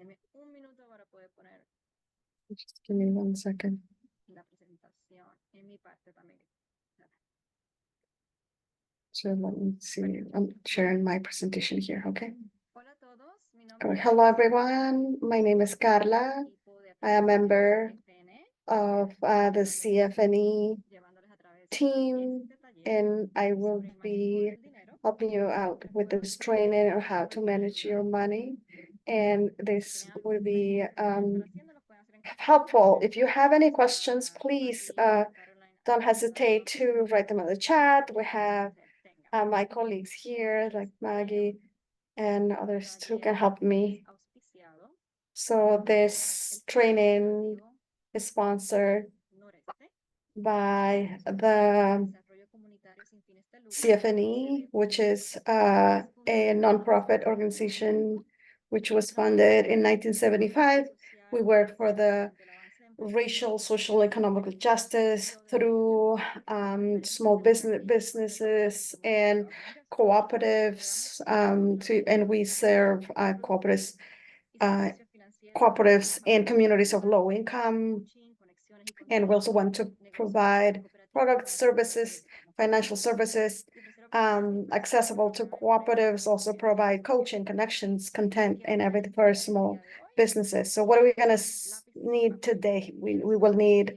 Denme un minuto para poder poner Just give me 1 second. la presentación en mi parte también. So let me see. I'm sharing my presentation here, okay? Hola a todos, mi nombre es Hello, everyone. My name is Carla. I am a member of the CFNE llevándoles a través de team, este taller and I will sobre el manejo be del dinero. helping you out with this training on how to manage your money. And this will be helpful. If you have any questions, please don't hesitate to write them in the chat. We have my colleagues here, like Maggie and others who can help me. So this training is sponsored by the CFNE, which is a nonprofit organization which was founded in 1975. We work for the racial, social, economic justice through small businesses and cooperatives, and we serve cooperatives and communities of low income. And we also want to provide products, services, financial services accessible to cooperatives, also provide coaching, connections, content, and everything for small businesses. So what are we gonna need today? We will need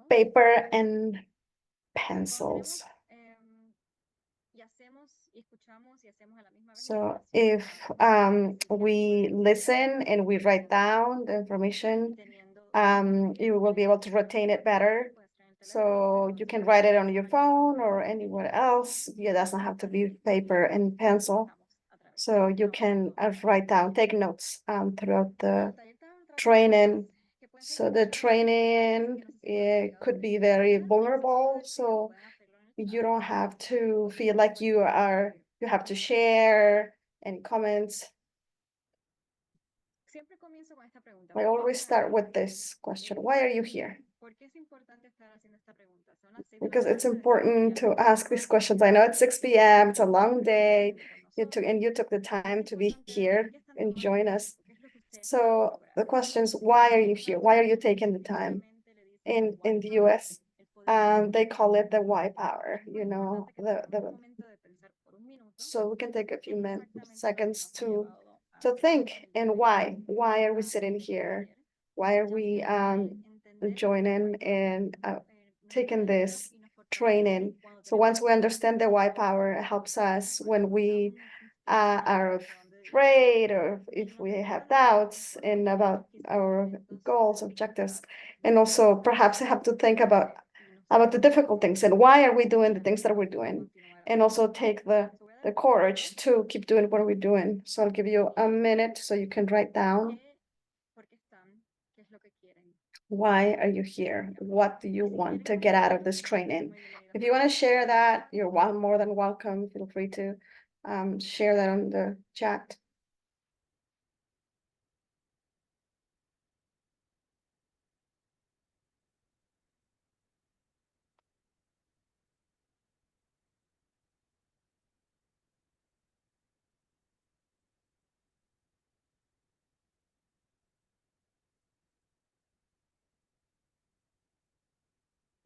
paper and pencils. So if we listen and we write down the information, you will be able to retain it better. So you can write it on your phone or anywhere else. It doesn't have to be paper and pencil. So you can write down, take notes throughout the training. So the training, it could be very vulnerable. So you don't have to feel like you have to share any comments. I always start with this question. Why are you here? Because it's important to ask these questions. I know it's 6 p.m. It's a long day. You took the time to be here and join us. So the question is, why are you here? Why are you taking the time? In the US, they call it the why power, so we can take a few seconds to think. And why are we sitting here? Why are we joining and taking this training? So once we understand the why power, it helps us when we are afraid or if we have doubts and about our goals, objectives, and also perhaps have to think about the difficult things and why are we doing the things that we're doing, and also take the courage to keep doing what we're doing. So I'll give you a minute so you can write down. Why are you here? What do you want to get out of this training? If you want to share that, you're more than welcome. Feel free to share that on the chat.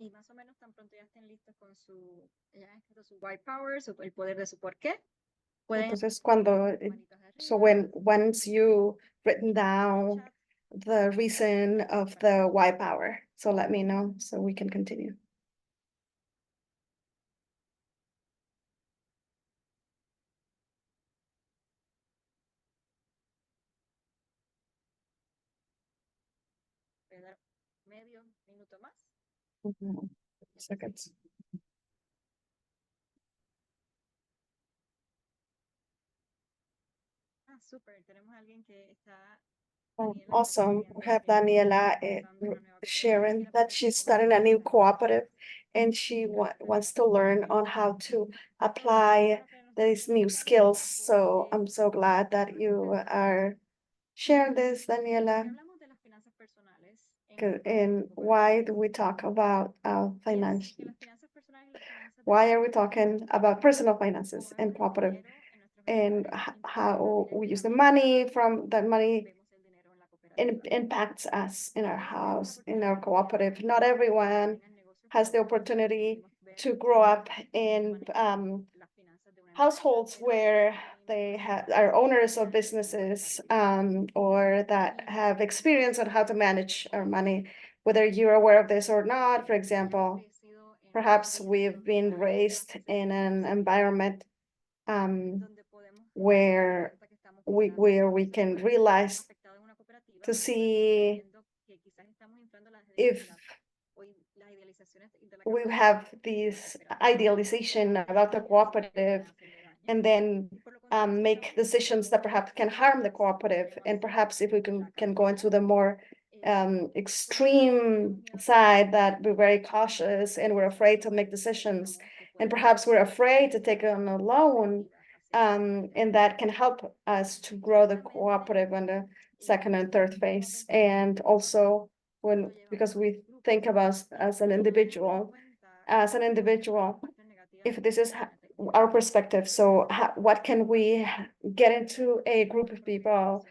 Y más o menos tan pronto ya estén listos con ya han escrito su white power, el poder de su por qué. Entonces, once you written down the reason of the why power, so let me know so we can continue. Voy a dar medio minuto más. Seconds. Súper, tenemos a alguien que está. Awesome. We have Daniela sharing that she's starting a new cooperative and she wants to learn on how to apply these new skills. So I'm so glad that you are sharing this, Daniela. And why do we talk about financial? Why are we talking about personal finances and cooperative, and how we use the money impacts us in our house, in our cooperative. Not everyone has the opportunity to grow up in households where they are owners of businesses, or that have experience on how to manage our money, whether you're aware of this or not. For example, perhaps we've been raised in an environment where we can realize to see if we have this idealization about the cooperative, and then make decisions that perhaps can harm the cooperative. And perhaps if we can go into the more extreme side, that we're very cautious and we're afraid to make decisions, and perhaps we're afraid to take on a loan, and that can help us to grow the cooperative on the second and third phase. And also because we think about as an individual, if this is our perspective, so what can we get into a group of people?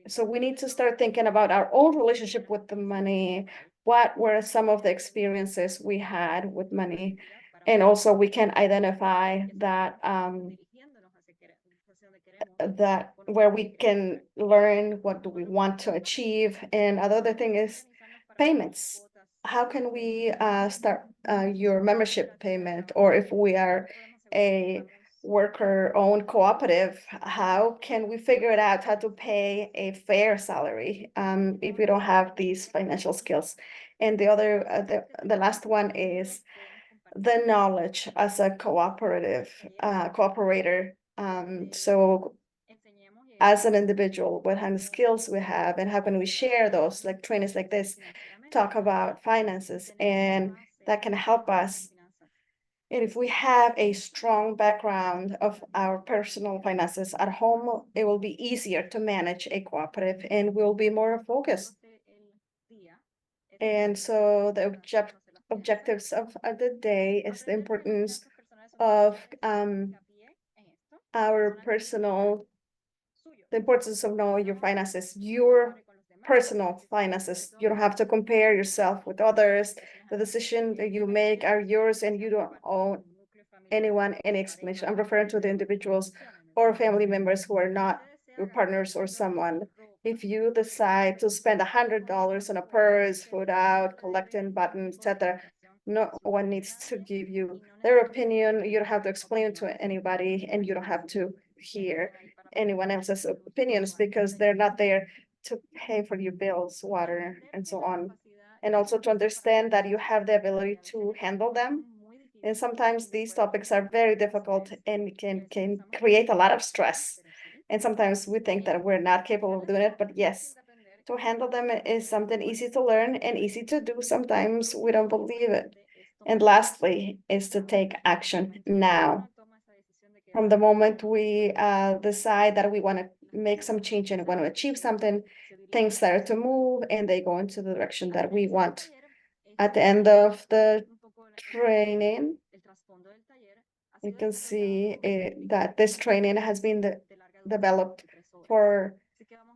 So we need to start thinking about our own relationship with the money. What were some of the experiences we had with money? And also we can identify that where we can learn what do we want to achieve. And another thing is payments. How can we start your membership payment? Or if we are a worker-owned cooperative, how can we figure it out how to pay a fair salary if we don't have these financial skills? And the other, the last one is the knowledge as a cooperative cooperator. So as an individual, what kind of skills we have, and how can we share those, like trainings like this, talk about finances, and that can help us. And if we have a strong background of our personal finances at home, it will be easier to manage a cooperative and we'll be more focused. And so the objectives of the day is the importance of our personal, the importance of knowing your finances, your personal finances. You don't have to compare yourself with others. The decisions that you make are yours and you don't owe anyone any explanation. I'm referring to the individuals or family members who are not your partners or someone. If you decide to spend $100 on a purse, food out, collecting buttons, etc., no one needs to give you their opinion. You don't have to explain it to anybody, and you don't have to hear anyone else's opinions because they're not there to pay for your bills, water, and so on. And also to understand that you have the ability to handle them. And sometimes these topics are very difficult and can create a lot of stress. And sometimes we think that we're not capable of doing it, but yes, to handle them is something easy to learn and easy to do. Sometimes we don't believe it. And lastly is to take action now. From the moment we decide that we want to make some change and want to achieve something, things start to move and they go into the direction that we want. At the end of the training, you can see that this training has been developed for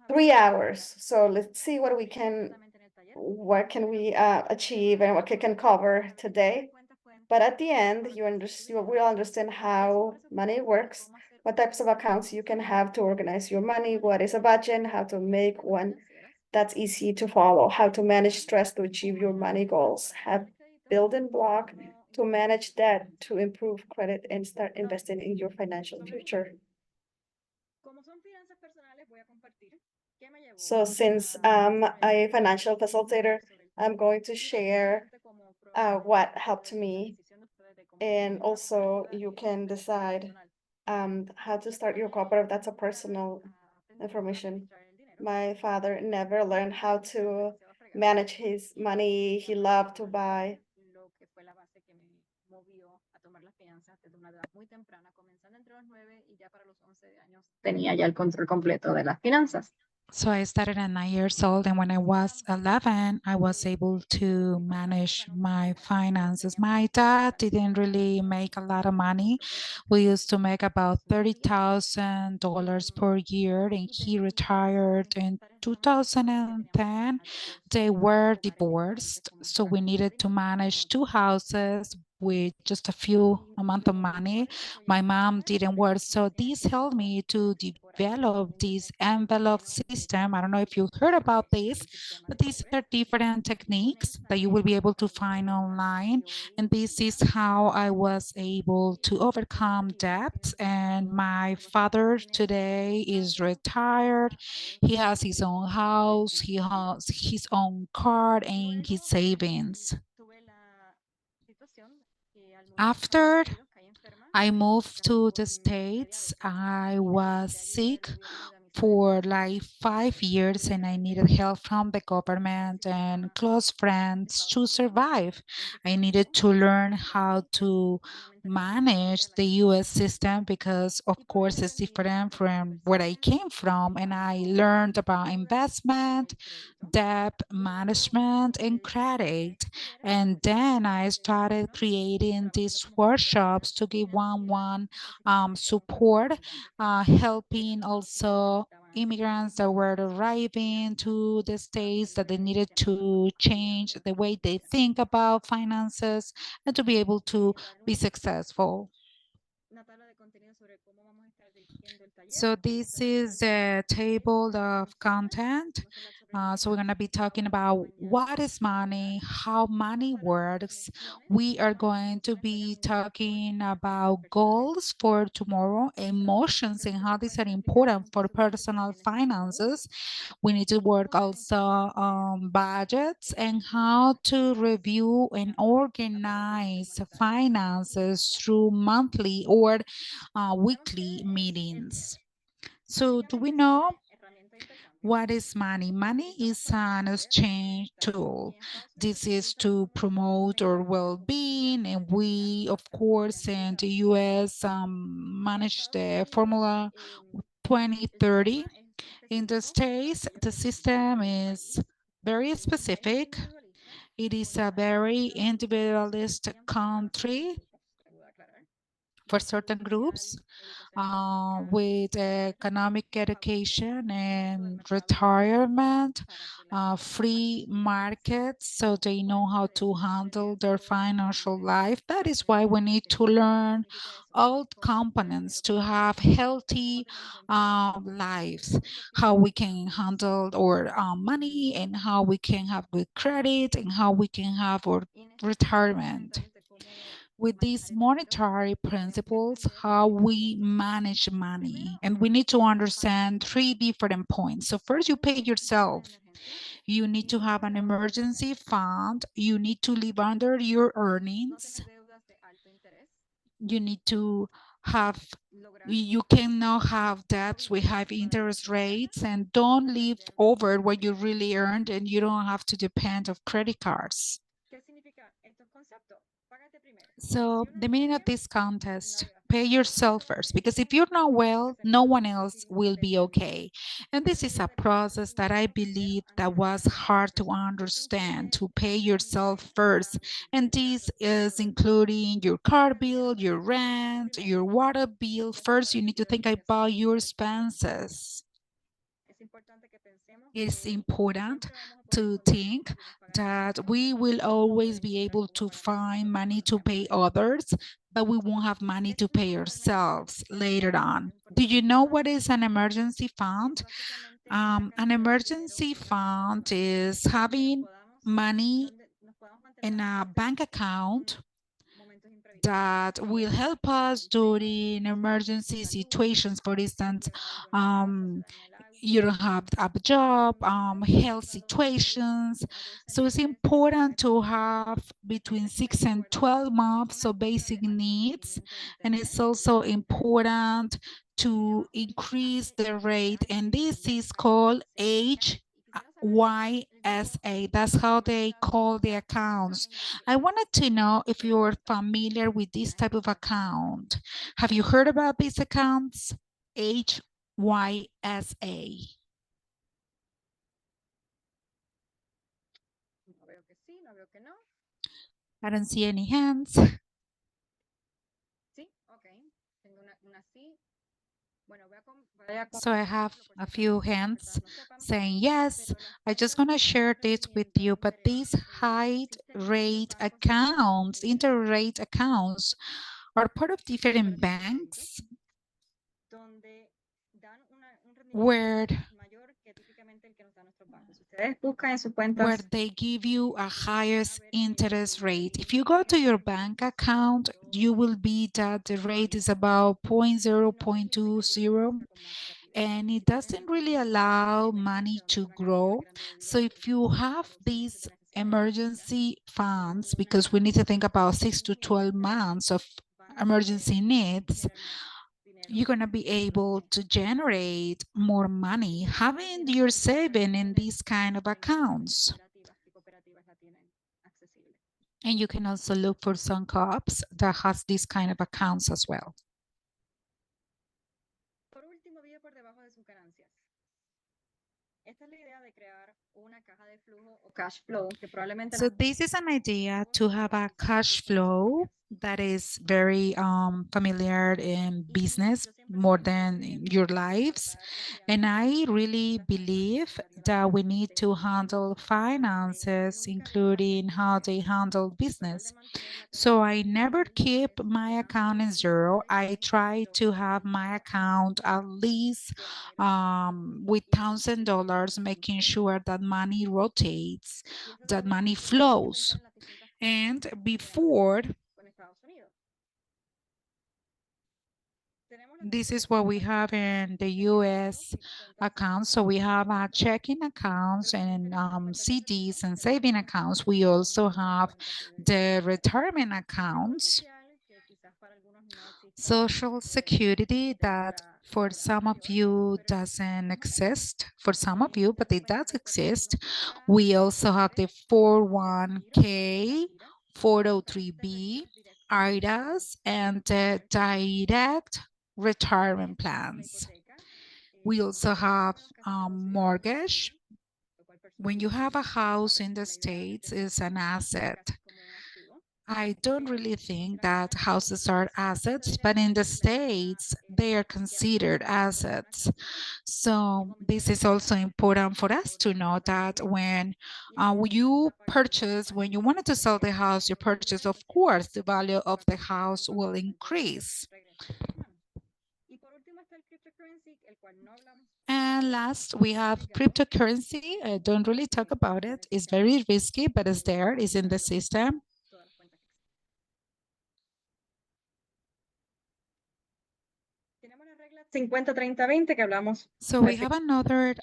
3 hours. So let's see what can we achieve and what we can cover today. But at the end, you will understand how money works, what types of accounts you can have to organize your money, what is a budget, how to make one that's easy to follow, how to manage stress to achieve your money goals, have building block to manage debt, to improve credit, and start investing in your financial future. So since I'm a financial facilitator, I'm going to share what helped me. And also you can decide how to start your cooperative. That's a personal information. My father never learned how to manage his money. He loved to buy. Tenía ya el control completo de las finanzas. So I started at 9 years old, and when I was 11, I was able to manage my finances. My dad didn't really make a lot of money. We used to make about $30,000 per year, and he retired in 2010. They were divorced, so we needed to manage two houses with just a few amount of money. My mom didn't work, so this helped me to develop this envelope system. I don't know if you heard about this, but these are different techniques that you will be able to find online. And this is how I was able to overcome debt. And my father today is retired. He has his own house, he has his own car and his savings. After I moved to the States, I was sick for like 5 years and I needed help from the government and close friends to survive. I needed to learn how to manage the US system because, of course, it's different from where I came from. And I learned about investment, debt management, and credit. And then I started creating these workshops to give one-on-one support, helping also immigrants that were arriving to the States that they needed to change the way they think about finances and to be able to be successful. So this is a table of content. So we're going to be talking about what is money, how money works. We are going to be talking about goals for tomorrow, emotions, and how these are important for personal finances. We need to work also on budgets and how to review and organize finances through monthly or weekly meetings. So do we know what is money? Money is an exchange tool. This is to promote our well-being, and we, of course, in the US manage the Formula 2030. In the States, the system is very specific. It is a very individualist country for certain groups with economic education and retirement, free markets, so they know how to handle their financial life. That is why we need to learn all components to have healthy lives, how we can handle our money and how we can have good credit and how we can have our retirement with these monetary principles, how we manage money. And we need to understand three different points. So first, you pay yourself. You need to have an emergency fund. You need to live under your earnings. You need to have, you cannot have debts with high interest rates, and don't live over what you really earned, and you don't have to depend of credit cards. So the meaning of this contest, pay yourself first, because if you're not well, no one else will be okay. And this is a process that I believe that was hard to understand, to pay yourself first. And this is including your car bill, your rent, your water bill. First, you need to think about your expenses. It's important to think that we will always be able to find money to pay others, but we won't have money to pay ourselves later on. Do you know what is an emergency fund? An emergency fund is having money in a bank account that will help us during emergency situations. For instance, you don't have a job, health situations. So it's important to have between 6 and 12 months of basic needs. And it's also important to increase the rate. And this is called HYSA. That's how they call the accounts. I wanted to know if you're familiar with this type of account. Have you heard about these accounts? HYSA. I don't see any hands. Sí, ok. Tengo una sí. Bueno, voy a So I have compartirlo a por si few acaso las hands no sepan, saying yes. pero las I just cuentas gonna share de this with you, rendimiento but these high existen en los rate bancos centrales accounts, interrate accounts, are part of different banks donde dan un rendimiento where mayor que típicamente el que nos dan nuestros bancos. Si ustedes buscan en sus where cuentas they give you a highest interest rate. If you el go to your rendimiento bank account, you will be that the rate is about 0.0, no permite que el 0.20, dinero crezca con más rapidez. and it doesn't really allow money to grow. So if you have these emergency funds, because we need to think about 6 to 12 months of emergency needs, you're going to be able to generate more money having your saving in these kind of accounts. And you can also look for some co-ops that has these kind of accounts as well. Por último, vive por debajo de sus ganancias. Esta es la idea de crear una caja de flujo o cash flow que probablemente So this is an idea to have a cash flow that is very familiar in business more than in your lives. And I really believe that we need to handle finances, including how they handle business. So I never keep my account in zero. I try to have my account at least with $1,000, making sure that money rotates, that money flows. And before, this is what we have in the US accounts. So we have checking accounts and CDs and saving accounts. We also have the retirement accounts, Social Security that for some of you doesn't exist, for some of you, but it does exist. We also have the 401k, 403b, IRAs, and the direct retirement plans. We also have mortgage. When you have a house in the States, it's an asset. I don't really think that houses are assets, but in the States, they are considered assets. So this is also important for us to know that when you purchase, when you wanted to sell the house, you purchase, of course, the value of the house will increase. And last, we have cryptocurrency. I don't really talk about it. It's very risky, but it's there, it's in the system. So we have another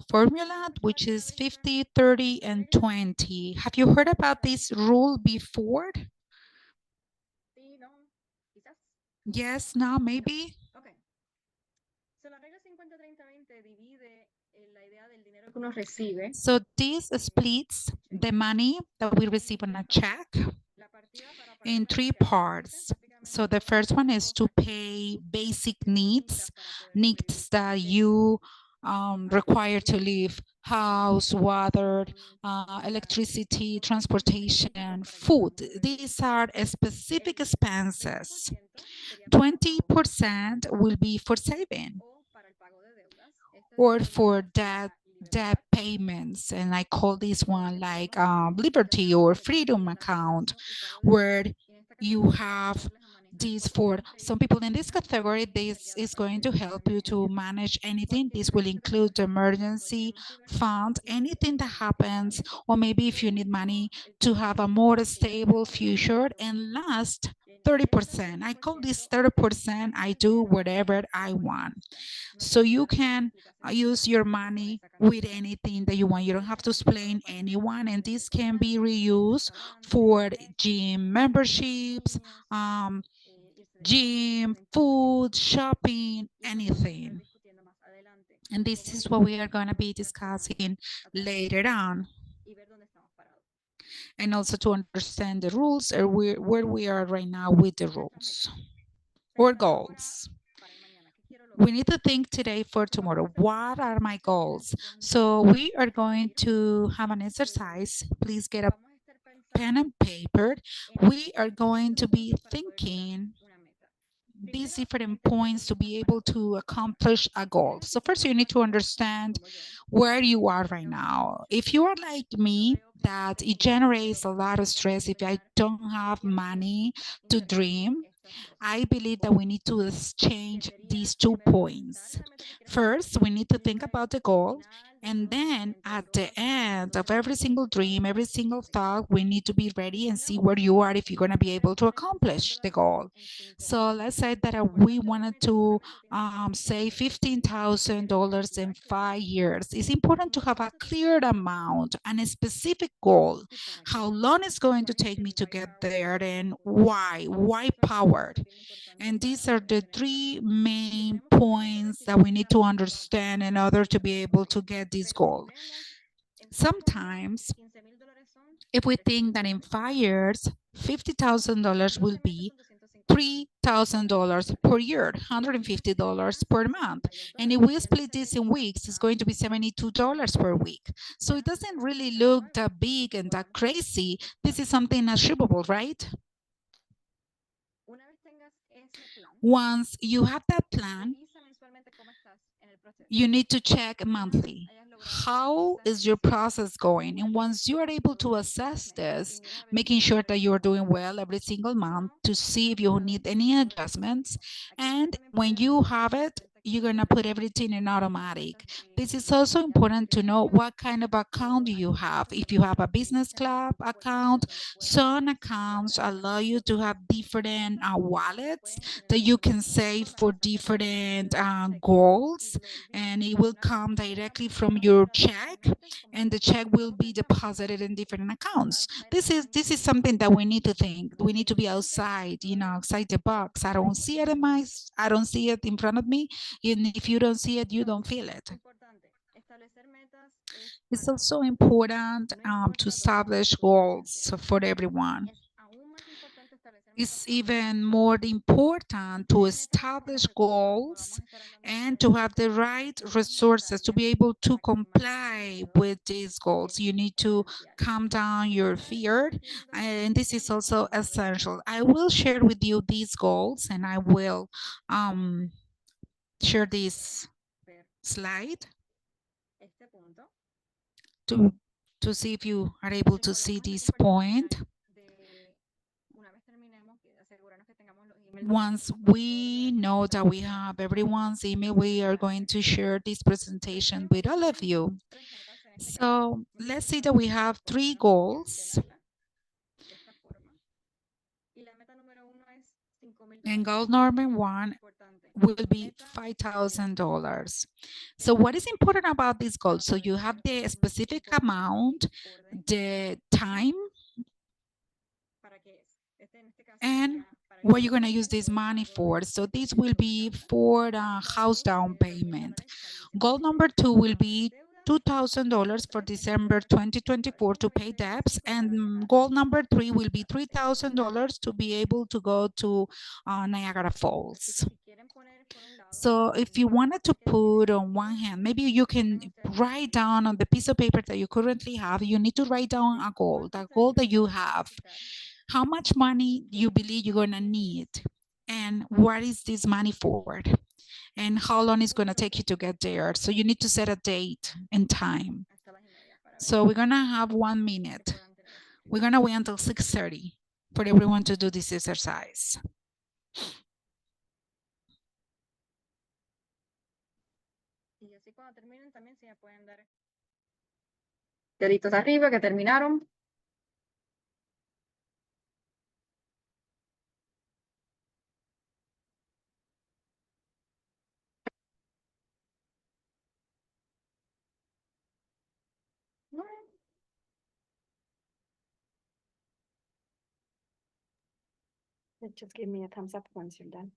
formula, which is 50, 30, and 20. Have you heard about this rule before? Yes, no, maybe? So this splits the money that we receive on a check in three parts. So the first one is to pay basic needs, needs that you require to live: house, water, electricity, transportation, food. These are specific expenses. 20% will be for saving or for debt payments, and I call this one like liberty or freedom account, where you have this for some people in this category. This is going to help you to manage anything. This will include the emergency fund, anything that happens, or maybe if you need money to have a more stable future. And last, 30%. I call this 30%. I do whatever I want. So you can use your money with anything that you want. You don't have to explain anyone, and this can be reused for gym memberships, gym, food, shopping, anything. And this is what we are going to be discussing later on. And also to understand the rules or where we are right now with the rules or goals. We need to think today for tomorrow. What are my goals? So we are going to have an exercise. Please get a pen and paper, we are going to be thinking these different points to be able to accomplish a goal. So first you need to understand where you are right now. If you are like me, that it generates a lot of stress if I don't have money to dream, I believe that we need to exchange these 2 points. First, we need to think about the goal. And then at the end of every single dream, every single thought, we need to be ready and see where you are if you're going to be able to accomplish the goal. So let's say that we wanted to save $15,000 in 5 years. It's important to have a clear amount and a specific goal. How long it's going to take me to get there and why? Why powered? And these are the 3 main points that we need to understand in order to be able to get this goal. Sometimes, if we think that in 5 years, $50,000 will be $3,000 per year, $150 per month. And if we split this in weeks, it's going to be $72 per week. So it doesn't really look that big and that crazy. This is something achievable, right? Once you have that plan, you need to check monthly. How is your process going? And once you are able to assess this, making sure that you're doing well every single month to see if you need any adjustments. And when you have it, you're going to put everything in automatic. This is also important to know what kind of account you have. If you have a business club account, some accounts allow you to have different wallets that you can save for different goals, and it will come directly from your check, and the check will be deposited in different accounts. This is something that we need to think. We need to be outside, outside the box. I don't see it I don't see it in front of me, and if you don't see it, you don't feel it. It's also important to establish goals for everyone. It's even more important to establish goals and to have the right resources to be able to comply with these goals. You need to calm down your fear, and this is also essential. I will share with you these goals, and I will share this slide to see if you are able to see this point. Once we know that we have everyone's email, we are going to share this presentation with all of you. So let's say that we have 3 goals. And goal number 1 will be $5,000. So what is important about this goal? So you have the specific amount, the time, and what you're going to use this money for. So this will be for the house down payment. Goal number 2 will be $2,000 for December 2024 to pay debts, and goal number 3 will be $3,000 to be able to go to Niagara Falls. So if you wanted to put on one hand, maybe you can write down on the piece of paper that you currently have, you need to write down a goal, the goal that you have. How much money you believe you're gonna need, and what is this money for, and how long it's gonna take you to get there. So you need to set a date and time. So we're gonna have 1 minute. We're gonna wait until 6:30 for everyone to do this exercise. Deditos arriba que terminaron. Just give me a thumbs up once you're done.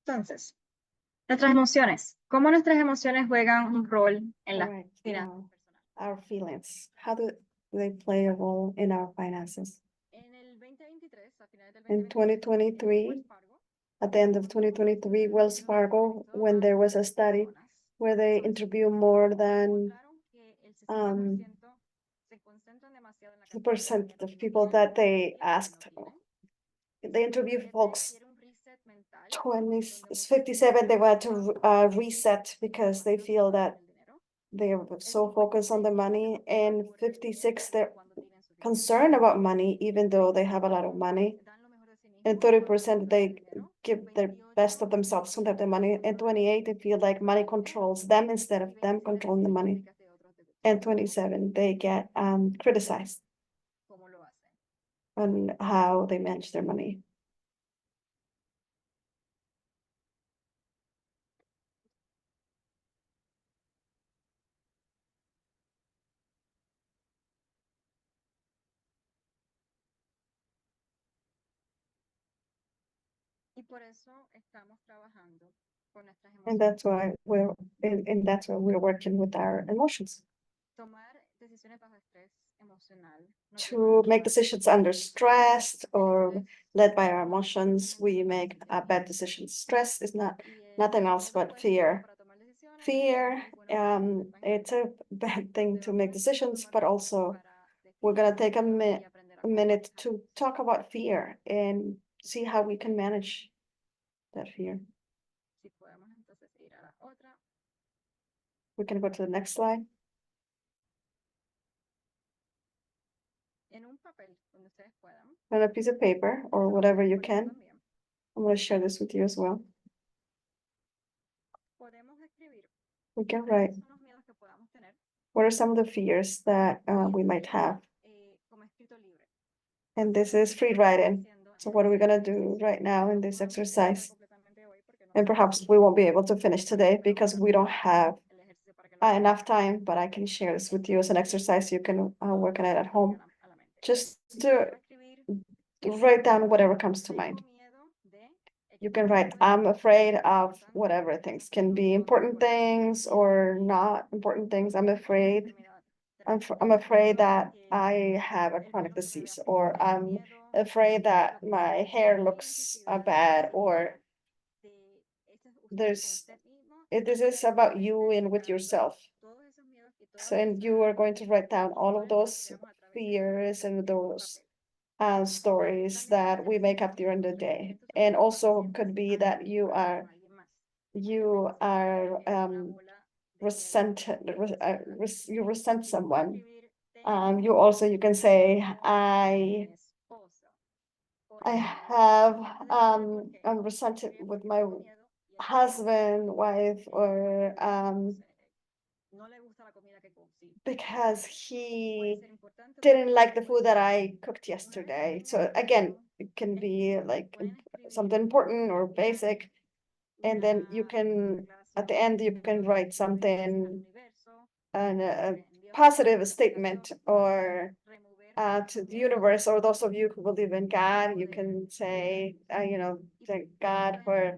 Entonces, nuestras emociones. ¿Cómo nuestras emociones juegan un rol en las Alright, finanzas now, personales? our feelings, how do they play a role in our finances? In 2023, at the end of 2023, Wells Fargo, when there was a study where they interview more than 2% of people that they asked. They interview folks 57, they want to reset because they feel that they're so focused on the money, and 56, they're concerned about money, even though they have a lot of money. And 30% they give their best of themselves to have the money. And 28, they feel like money controls them instead of them controlling the money. And 27, they get criticized on how they manage their money. And that's why we're working with our emotions. To make decisions under stress or led by our emotions, we make bad decisions. Stress is nothing else but fear. Fear, it's a bad thing to make decisions, but also we're gonna take a minute to talk about fear and see how we can manage that fear. We can go to the next slide. On a piece of paper or whatever you can. I'm going to share this with you as well. We can write. What are some of the fears that we might have? And this is free writing. So what are we going to do right now in this exercise? And perhaps we won't be able to finish today because we don't have enough time, but I can share this with you as an exercise. You can work on it at home. Just to write down whatever comes to mind. You can write, I'm afraid of whatever things, can be important things or not important things. I'm afraid that I have a chronic disease, or I'm afraid that my hair looks bad, or this is about you and with yourself. So, and you are going to write down all of those fears and those stories that we make up during the day. And also could be that you are you resent someone. You can say, I'm resented with my husband, wife, or because he didn't like the food that I cooked yesterday. So again, it can be like something important or basic. And then you can, at the end, you can write something, a positive statement or to the universe, or those of you who believe in God, you can say, thank God for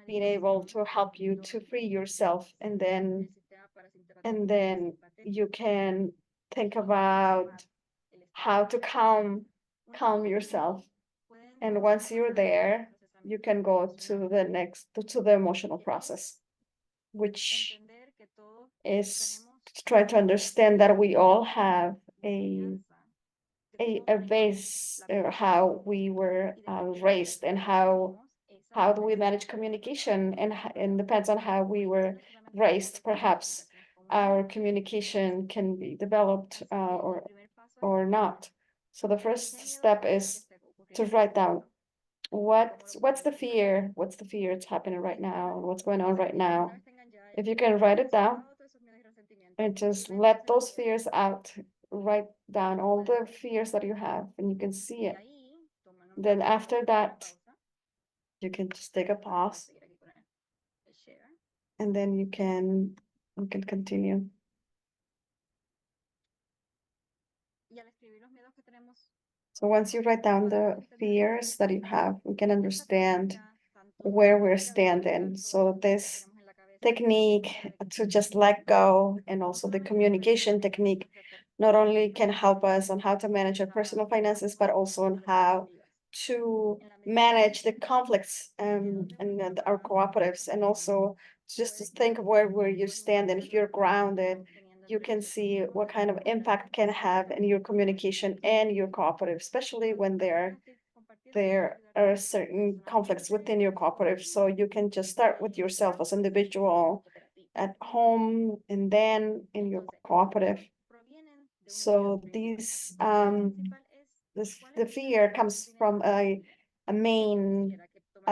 being able to help you to free yourself. And then you can think about how to calm yourself. And once you're there, you can go to the emotional process, which is to try to understand that we all have a base, how we were raised, and how do we manage communication, and depends on how we were raised. Perhaps our communication can be developed or not. So the first step is to write down what's the fear it's happening right now, what's going on right now. If you can write it down and just let those fears out, write down all the fears that you have and you can see it. Then after that, you can just take a pause and then you can continue. So once you write down the fears that you have, we can understand where we're standing. So this technique to just let go, and also the communication technique, not only can help us on how to manage our personal finances, but also on how to manage the conflicts and our cooperatives, and also just to think of where you stand, and if you're grounded, you can see what kind of impact can have in your communication and your cooperative, especially when there are certain conflicts within your cooperative. So you can just start with yourself as individual at home and then in your cooperative. So the fear comes from a main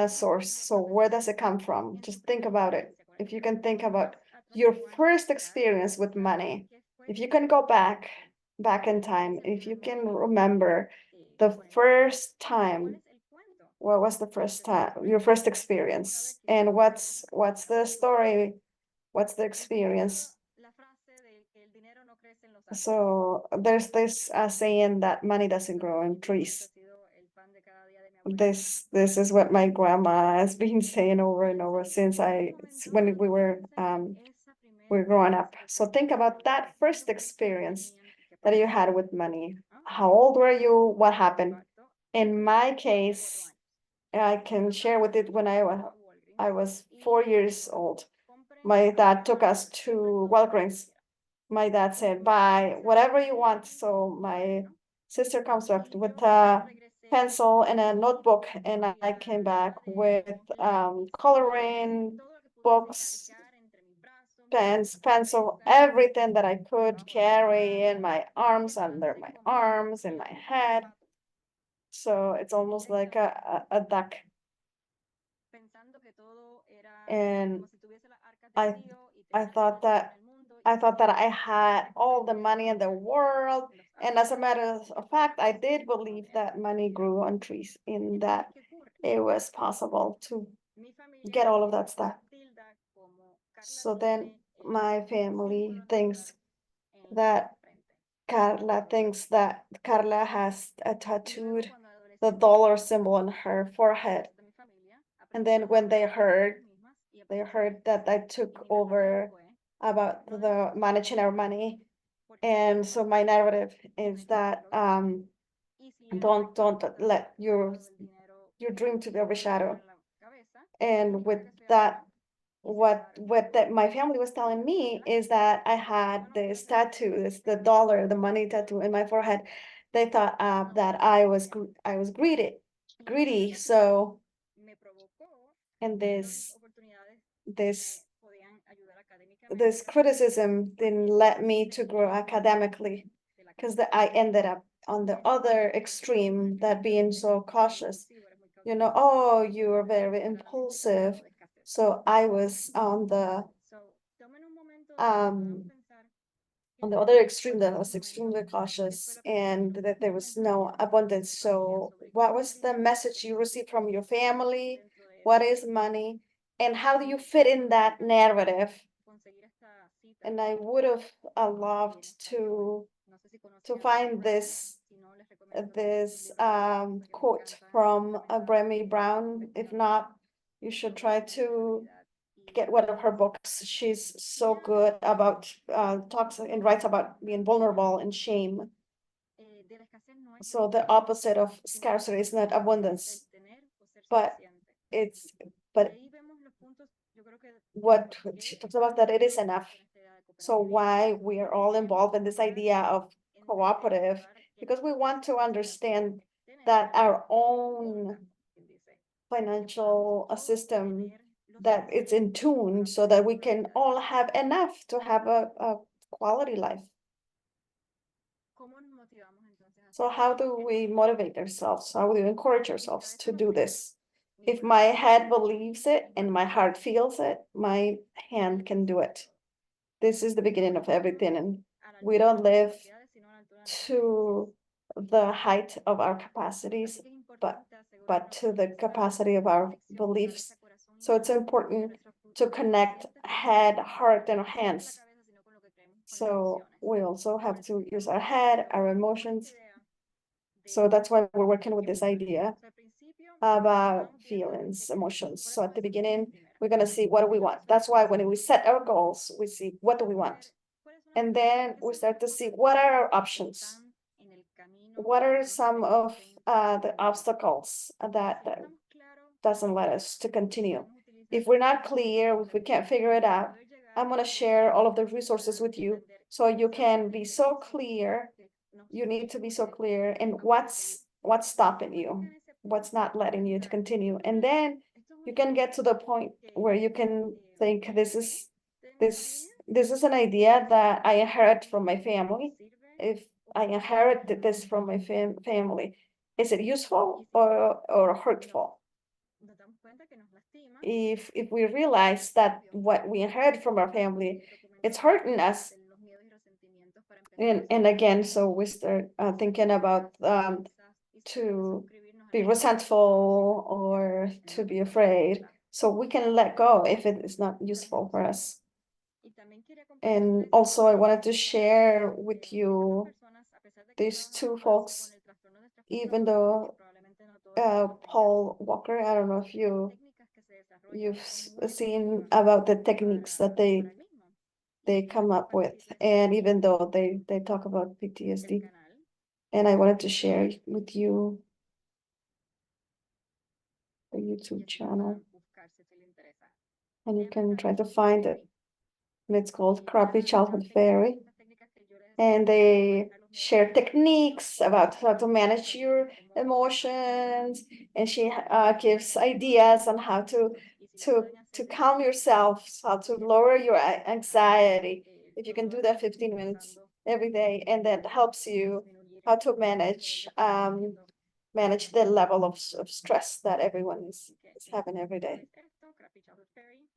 source. So where does it come from? Just think about it. If you can think about your first experience with money, if you can go back in time, if you can remember the first time, what was the first time, your first experience, and what's the story, what's the experience? So there's this saying that money doesn't grow on trees. This is what my grandma has been saying over and over since when we were growing up. So think about that first experience that you had with money. How old were you? What happened? In my case, I can share with it when I was 4 years old. My dad took us to Walgreens. My dad said, buy whatever you want. So my sister comes back with a pencil and a notebook, and I came back with coloring books, pens, pencil, everything that I could carry in my arms, under my arms, in my head. So it's almost like a duck. And I I thought that I had all the money in the world. And as a matter of fact, I did believe that money grew on trees, in that it was possible to get all of that stuff. So then my family thinks that Carla has tattooed the dollar symbol on her forehead. And then when they heard that I took over about the managing our money. And so my narrative is that don't let your dream to be overshadowed. And with that, what that my family was telling me is that I had this tattoo, the dollar, the money tattoo in my forehead. They thought that I was greedy. So, and this criticism didn't let me to grow academically, because I ended up on the other extreme, that being so cautious. Oh, you are very impulsive. So I was on the other extreme, that was extremely cautious, and that there was no abundance. So what was the message you received from your family? What is money? And how do you fit in that narrative? And I would have loved to find this quote from Bremy Brown. If not, you should try to get one of her books. She's so good about talks and writes about being vulnerable and shame. So the opposite of scarcity is not abundance, but it's what she talks about, that it is enough. So why we are all involved in this idea of cooperative, because we want to understand that our own financial system, that it's in tune, so that we can all have enough to have a quality life. So how do we motivate ourselves? How do we encourage ourselves to do this? If my head believes it and my heart feels it, my hand can do it. This is the beginning of everything, and we don't live to the height of our capacities, but to the capacity of our beliefs. So it's important to connect head, heart, and hands. So we also have to use our head, our emotions. So that's why we're working with this idea about feelings, emotions. So at the beginning, we're going to see what do we want. That's why when we set our goals, we see what do we want. And then we start to see what are our options. what are some of the obstacles that doesn't let us to continue? If we're not clear, if we can't figure it out, I'm gonna share all of the resources with you so you can be so clear. You need to be so clear in what's stopping you, what's not letting you to continue. And then you can get to the point where you can think this is an idea that I inherit from my family. If I inherited this from my family, is it useful or hurtful? If we realize that what we inherit from our family, it's hurting us. And again, so we start thinking about to be resentful or to be afraid. So we can let go if it is not useful for us. And also I wanted to share with you these two folks, even though Paul Walker, I don't know if you've seen about the techniques that they come up with, and even though they talk about PTSD, and I wanted to share with you the YouTube channel, and you can try to find it. And it's called Crappy Childhood Fairy. And they share techniques about how to manage your emotions, and she gives ideas on how to calm yourself, how to lower your anxiety. If you can do that 15 minutes every day, and that helps you how to manage the level of stress that everyone is having every day.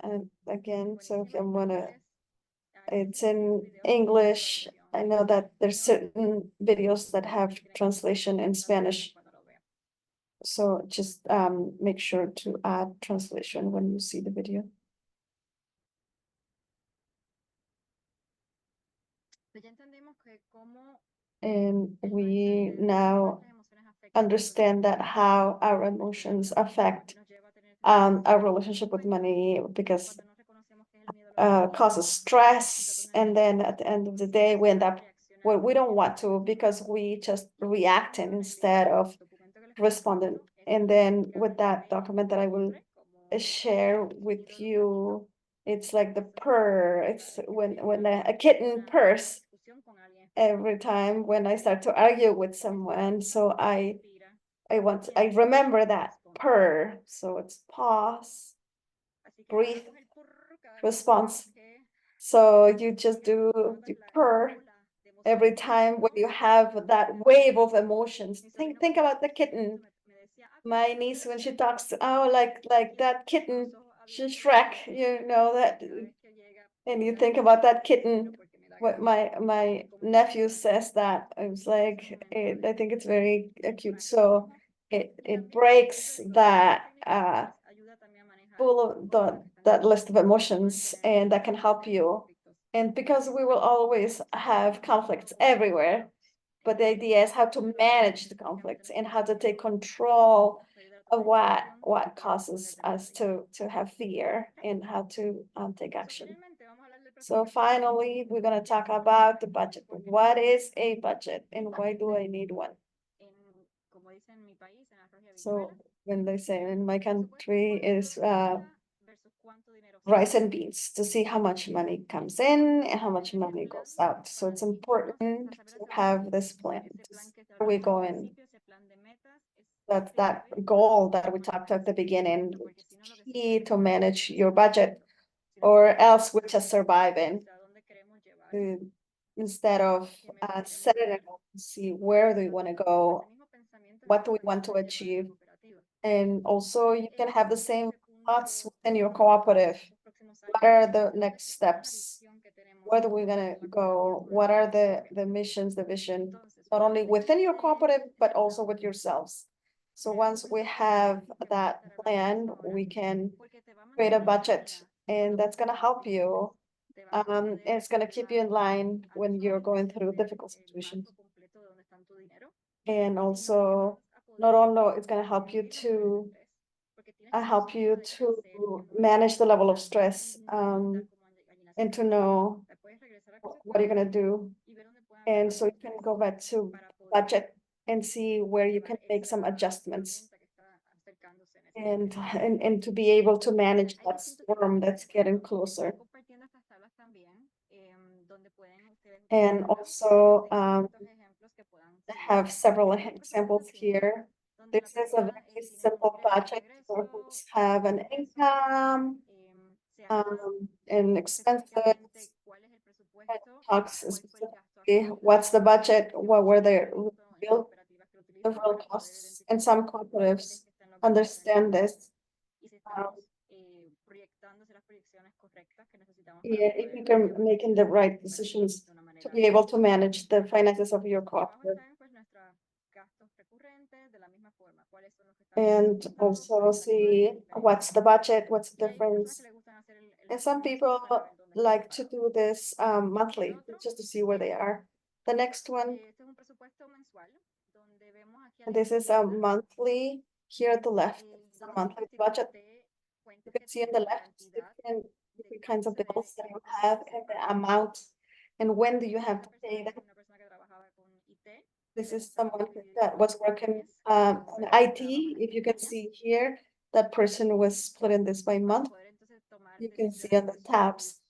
And again, so if I'm gonna, it's in English. I know that there's certain videos that have translation in Spanish. So just make sure to add translation when you see the video. And we now understand that how our emotions affect our relationship with money, because causes stress, and then at the end of the day we end up what we don't want to, because we just reacting instead of responding. And then with that document that I will share with you, it's like the purr. It's when a kitten purrs every time when I start to argue with someone. So I remember that purr. So it's pause, breathe, response. So you just do the purr every time when you have that wave of emotions. Think about the kitten. My niece, when she talks, oh, like that kitten, she's Shrek, you know that, and you think about that kitten. What my nephew says that, I was like, I think it's very cute. So it breaks that full of that list of emotions, and that can help you. And because we will always have conflicts everywhere, but the idea is how to manage the conflicts and how to take control of what causes us to have fear, and how to take action. So finally, we're going to talk about the budget. What is a budget, and why do I need one? So when they say in my country is rice and beans, to see how much money comes in and how much money goes out. So it's important to have this plan. Where we going? That's that goal that we talked at the beginning, which is key to manage your budget, or else we're just surviving. Instead of setting a goal to see where do we want to go, what do we want to achieve. And also you can have the same thoughts within your cooperative. What are the next steps? Where are we gonna go? What are the missions, the vision, not only within your cooperative, but also with yourselves? So once we have that plan, we can create a budget, and that's gonna help you. It's gonna keep you in line when you're going through difficult situations. And also, not only it's gonna help you to manage the level of stress, and to know what you're gonna do. And so you can go back to budget and see where you can make some adjustments. And to be able to manage that storm that's getting closer. And also have several examples here. This is a very simple project for who's have an income and expenses. It talks specifically what's the budget, what were the real costs, and some cooperatives understand this. Yeah, if you can making the right decisions to be able to manage the finances of your cooperative. And also see what's the budget, what's the difference. And some people like to do this monthly, just to see where they are. The next one. And this is a monthly, here at the left, it's a monthly budget. You can see on the left, different kinds of bills that you have and the amount, and when do you have to pay them. This is someone that was working on IT. If you can see here, that person was splitting this by month. You can see on the tabs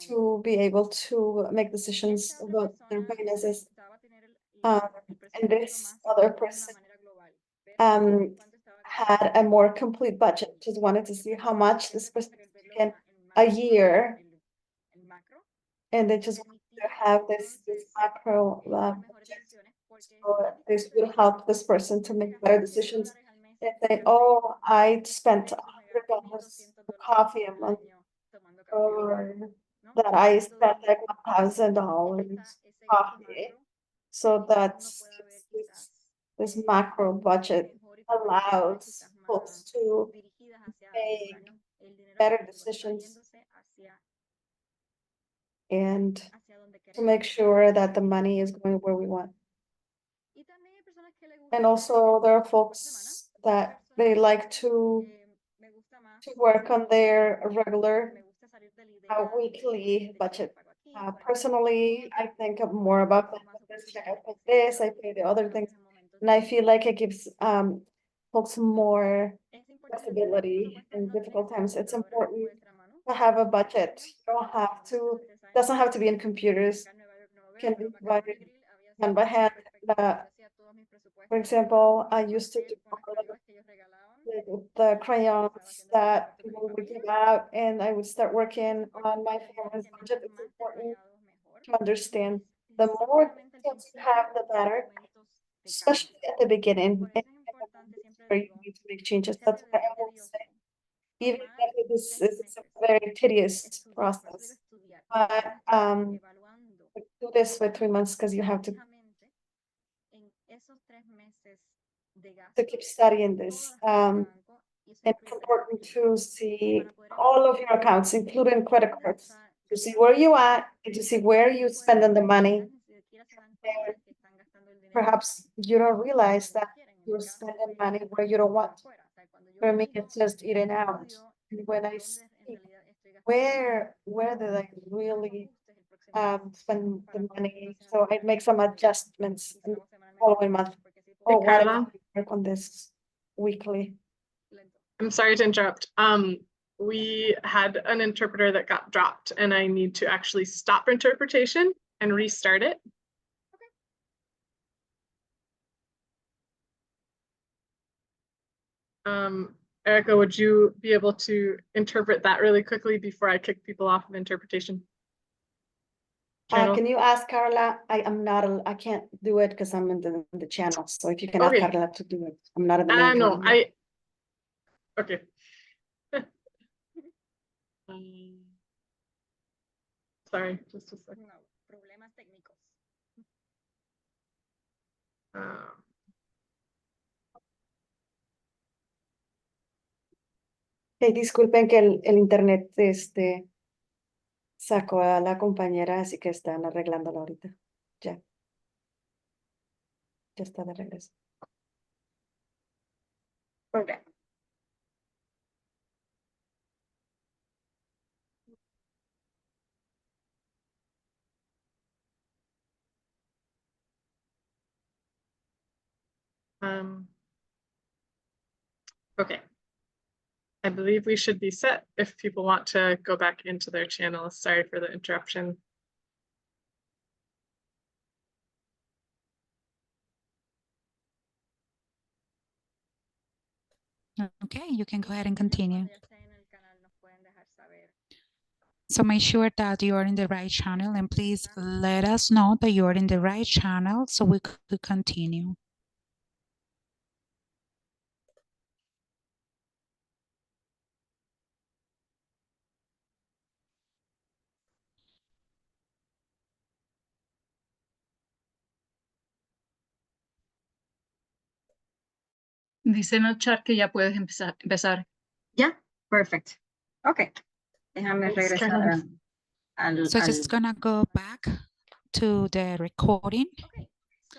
to be able to make decisions about their finances. And this other person had a more complete budget, just wanted to see how much this person can a year. And they just want to have this macro budget. So this will help this person to make better decisions. If they, oh, I spent $100 for coffee a month, or that I spent like $1,000 coffee. So that's this macro budget allows folks to make better decisions and to make sure that the money is going where we want. And also there are folks that they like to work on their regular weekly budget. Personally, I think more about this, I pay this, I pay the other things. And I feel like it gives folks more flexibility in difficult times. It's important to have a budget. You don't have to, doesn't have to be in computers, can be done by hand. For example, I used to do the crayons that people would give out, and I would start working on my family's budget. It's important to understand the more details you have, the better, especially at the beginning. And where you need to make changes. That's what I will say. Even if this is a very tedious process, but do this for 3 months because you have to keep studying this. It's important to see all of your accounts, including credit cards, to see where you at and to see where you spending the money. And perhaps you don't realize that you're spending money where you don't want. For me, it's just eating out. And when I see where did I really spend the money, so I make some adjustments in the following month. Oh, why don't Carla? I work on this weekly? I'm sorry to interrupt. We had an interpreter that got dropped and I need to actually stop interpretation and restart it. Erica, would you be able to interpret that really quickly before I kick people off of interpretation? Can you ask Carla? I can't do it because I'm in the channel. So if you can ask Okay. Carla to do it, I'm not in the main No, channel. okay. Sorry, just a second. Disculpen que el internet sacó a la compañera, así que están arreglándolo ahorita. Ya. Ya está de regreso. Okay. Okay. I believe we should be set if people want to go back into their channels. Sorry for the interruption. Okay, you can go ahead and continue. So make sure that you are in the right channel, and please let us know that you are in the right channel so we could continue. Dice en el chat que ya puedes empezar. Ya, perfect. Ok, déjame Thanks, regresar Carolyn. al... So just gonna go back to the recording. Okay, so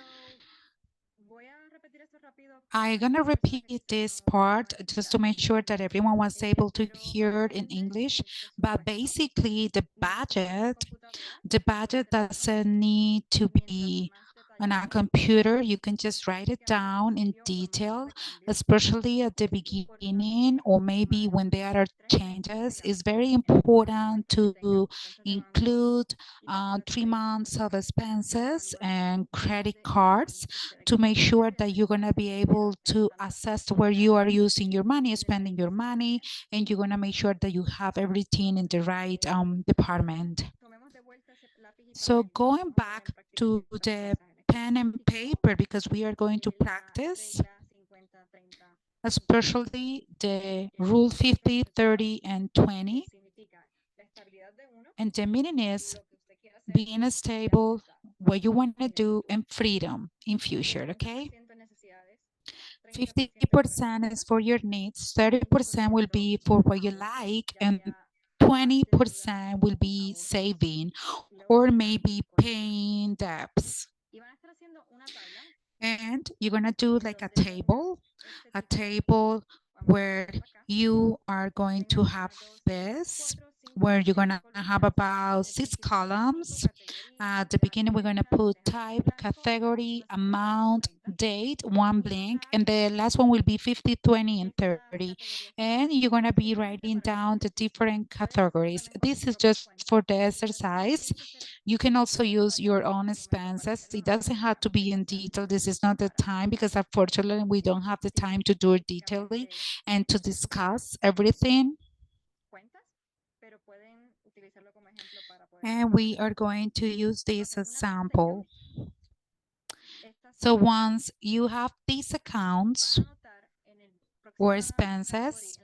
voy a repetir esto rápido. I'm gonna repeat this part just to make sure that everyone was able to hear it in English. But basically, the budget doesn't need to be on a computer. You can just write it down in detail, especially at the beginning or maybe when there are changes. It's very important to include 3 months of expenses and credit cards to make sure that you're going to be able to assess where you are using your money, spending your money, and you're going to make sure that you have everything in the right department. So going back to the pen and paper, because we are going to practice, especially the rule 50, 30, and 20. And the meaning is being stable, what you want to do, and freedom in future, okay? 50% is for your needs, 30% will be for what you like, and 20% will be saving or maybe paying debts. And you're gonna do like a table where you are going to have this, where you're gonna have about 6 columns. At the beginning, we're gonna put type, category, amount, date, one blank, and the last one will be 50, 20, and 30. And you're gonna be writing down the different categories. This is just for the exercise. You can also use your own expenses. It doesn't have to be in detail. This is not the time because unfortunately we don't have the time to do it detailedly and to discuss everything. And we are going to use this as sample. So once you have these accounts or expenses,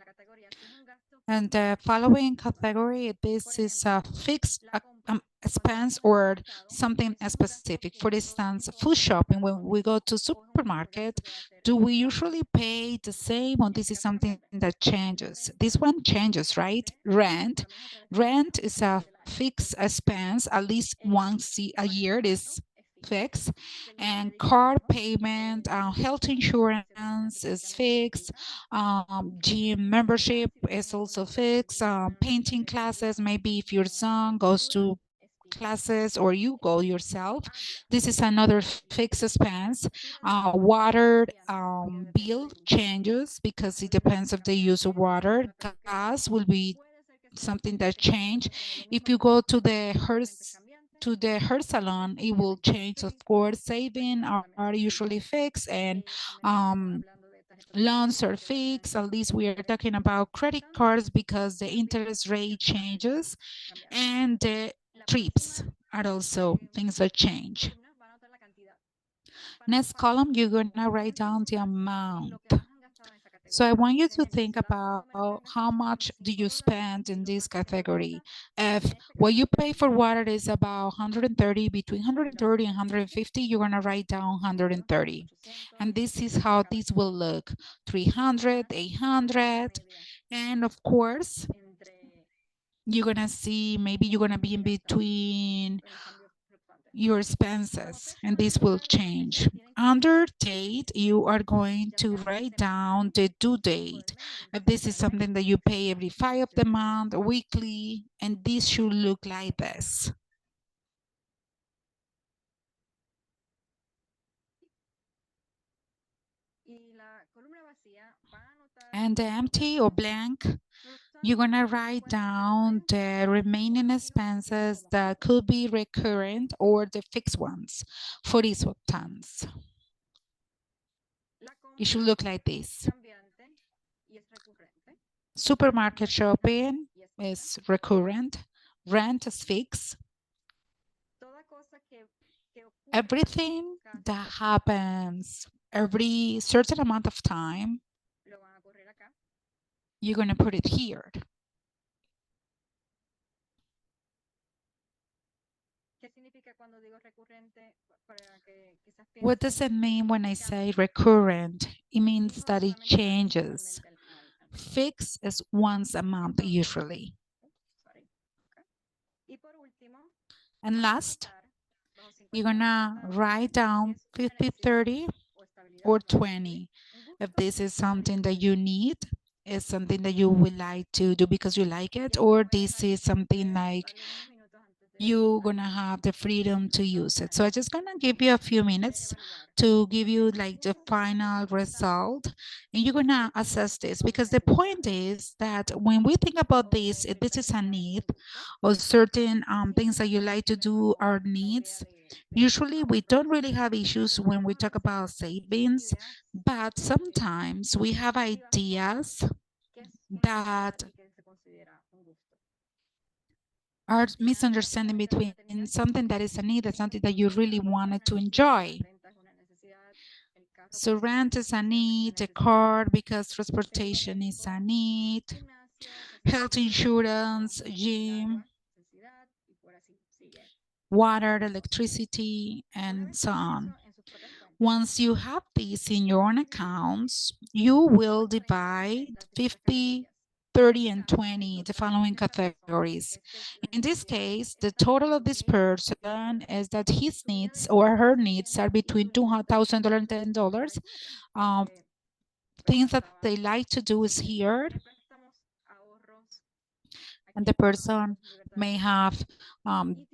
and the following category, this is a fixed expense or something specific. For instance, food shopping, when we go to supermarket, do we usually pay the same or this is something that changes? This one changes, right? Rent is a fixed expense, at least once a year it is fixed. And car payment, health insurance is fixed. Gym membership is also fixed. Painting classes, maybe if your son goes to classes or you go yourself, this is another fixed expense. Water bill changes because it depends of the use of water. Gas will be something that change. If you go to the hair salon, it will change. Of course, saving are usually fixed, and loans are fixed. At least we are talking about credit cards because the interest rate changes, and the trips are also things that change. Next column, you're gonna write down the amount. So I want you to think about how much do you spend in this category. If what you pay for water is about 130, between 130 and 150, you're gonna write down 130. And this is how this will look, 300, 800. And of course, you're gonna see, maybe you're gonna be in between your expenses, and this will change. Under date, you are going to write down the due date. If this is something that you pay every 5 of the month, weekly, and this should look like this. And the empty or blank, you're going to write down the remaining expenses that could be recurrent or the fixed ones for these tons. It should look like this. Supermarket shopping is recurrent. Rent is fixed. Everything that happens every certain amount of time, you're going to put it here. What does it mean when I say recurrent? It means that it changes. Fixed is once a month usually. And last, you're gonna write down 50, 30, or 20. If this is something that you need, is something that you would like to do because you like it, or this is something like you're gonna have the freedom to use it. So I'm just gonna give you a few minutes to give you like the final result, and you're gonna assess this, because the point is that when we think about this, if this is a need or certain things that you like to do are needs, usually we don't really have issues when we talk about savings, but sometimes we have ideas that are misunderstanding between something that is a need and something that you really wanted to enjoy. So rent is a need, the car because transportation is a need, health insurance, gym, water, electricity, and so on. Once you have these in your own accounts, you will divide 50, 30, and 20, the following categories. In this case, the total of this person is that his needs or her needs are between $2,000 and $10. Things that they like to do is here, and the person may have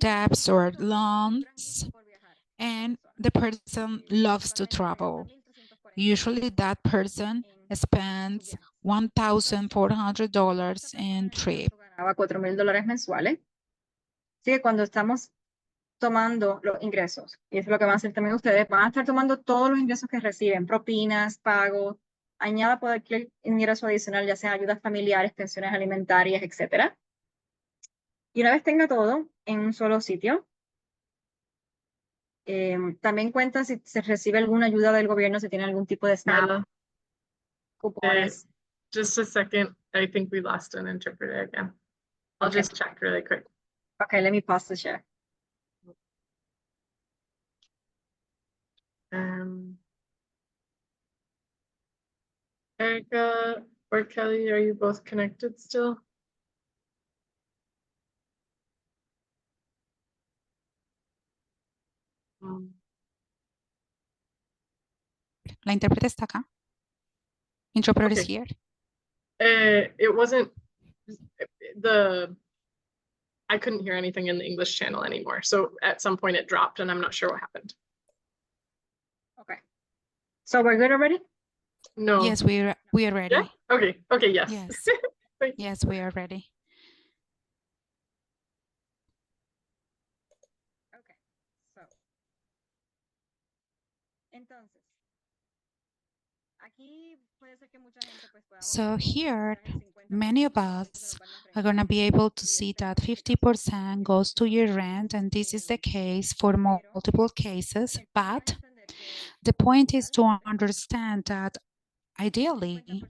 debts or loans, and the person loves to travel. Usually that person spends $1,400 in trip. $4,000 mensuales. Así que cuando estamos tomando los ingresos, y eso es lo que van a hacer también ustedes, van a estar tomando todos los ingresos que reciben, propinas, pagos, añada cualquier ingreso adicional, ya sea ayudas familiares, pensiones alimentarias, etcétera. Y una vez tenga todo en un solo sitio, también cuenta si se recibe alguna ayuda del gobierno, si tiene algún tipo de SNAP, cupones. Just a second. I think we lost an interpreter again. I'll just check really quick. Okay, let me pause the share. Erica or Kelly, are you both connected still? La intérprete está acá. Interpreter is Okay. here. It wasn't I couldn't hear anything in the English channel anymore. So at some point it dropped and I'm not sure what happened. Okay. So we're good already? No. Yes, we are ready. Yeah? Okay. Okay. Yes. Yes. Yes, we are ready. Okay. So. Entonces. So here, many of us are going to be able to see that 50% goes to your rent, and this is the case for multiple cases, but the point is to understand that ideally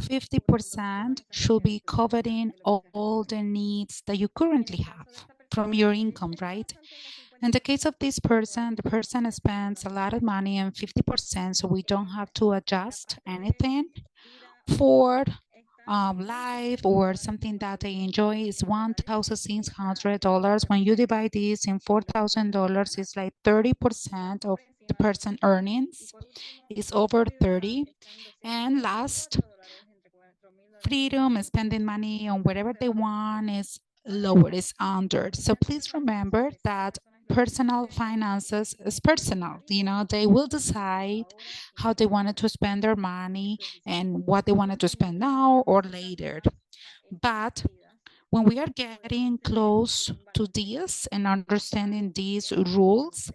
50% should be covering all the needs that you currently have from your income, right? In the case of this person, the person spends a lot of money and 50%, so we don't have to adjust anything. For life or something that they enjoy is $1,600. When you divide this in $4,000, it's like 30% of the person earnings is over 30. And last, freedom, spending money on whatever they want is lower, is under. So please remember that personal finances is personal. You know, they will decide how they wanted to spend their money and what they wanted to spend now or later. But when we are getting close to this and understanding these rules,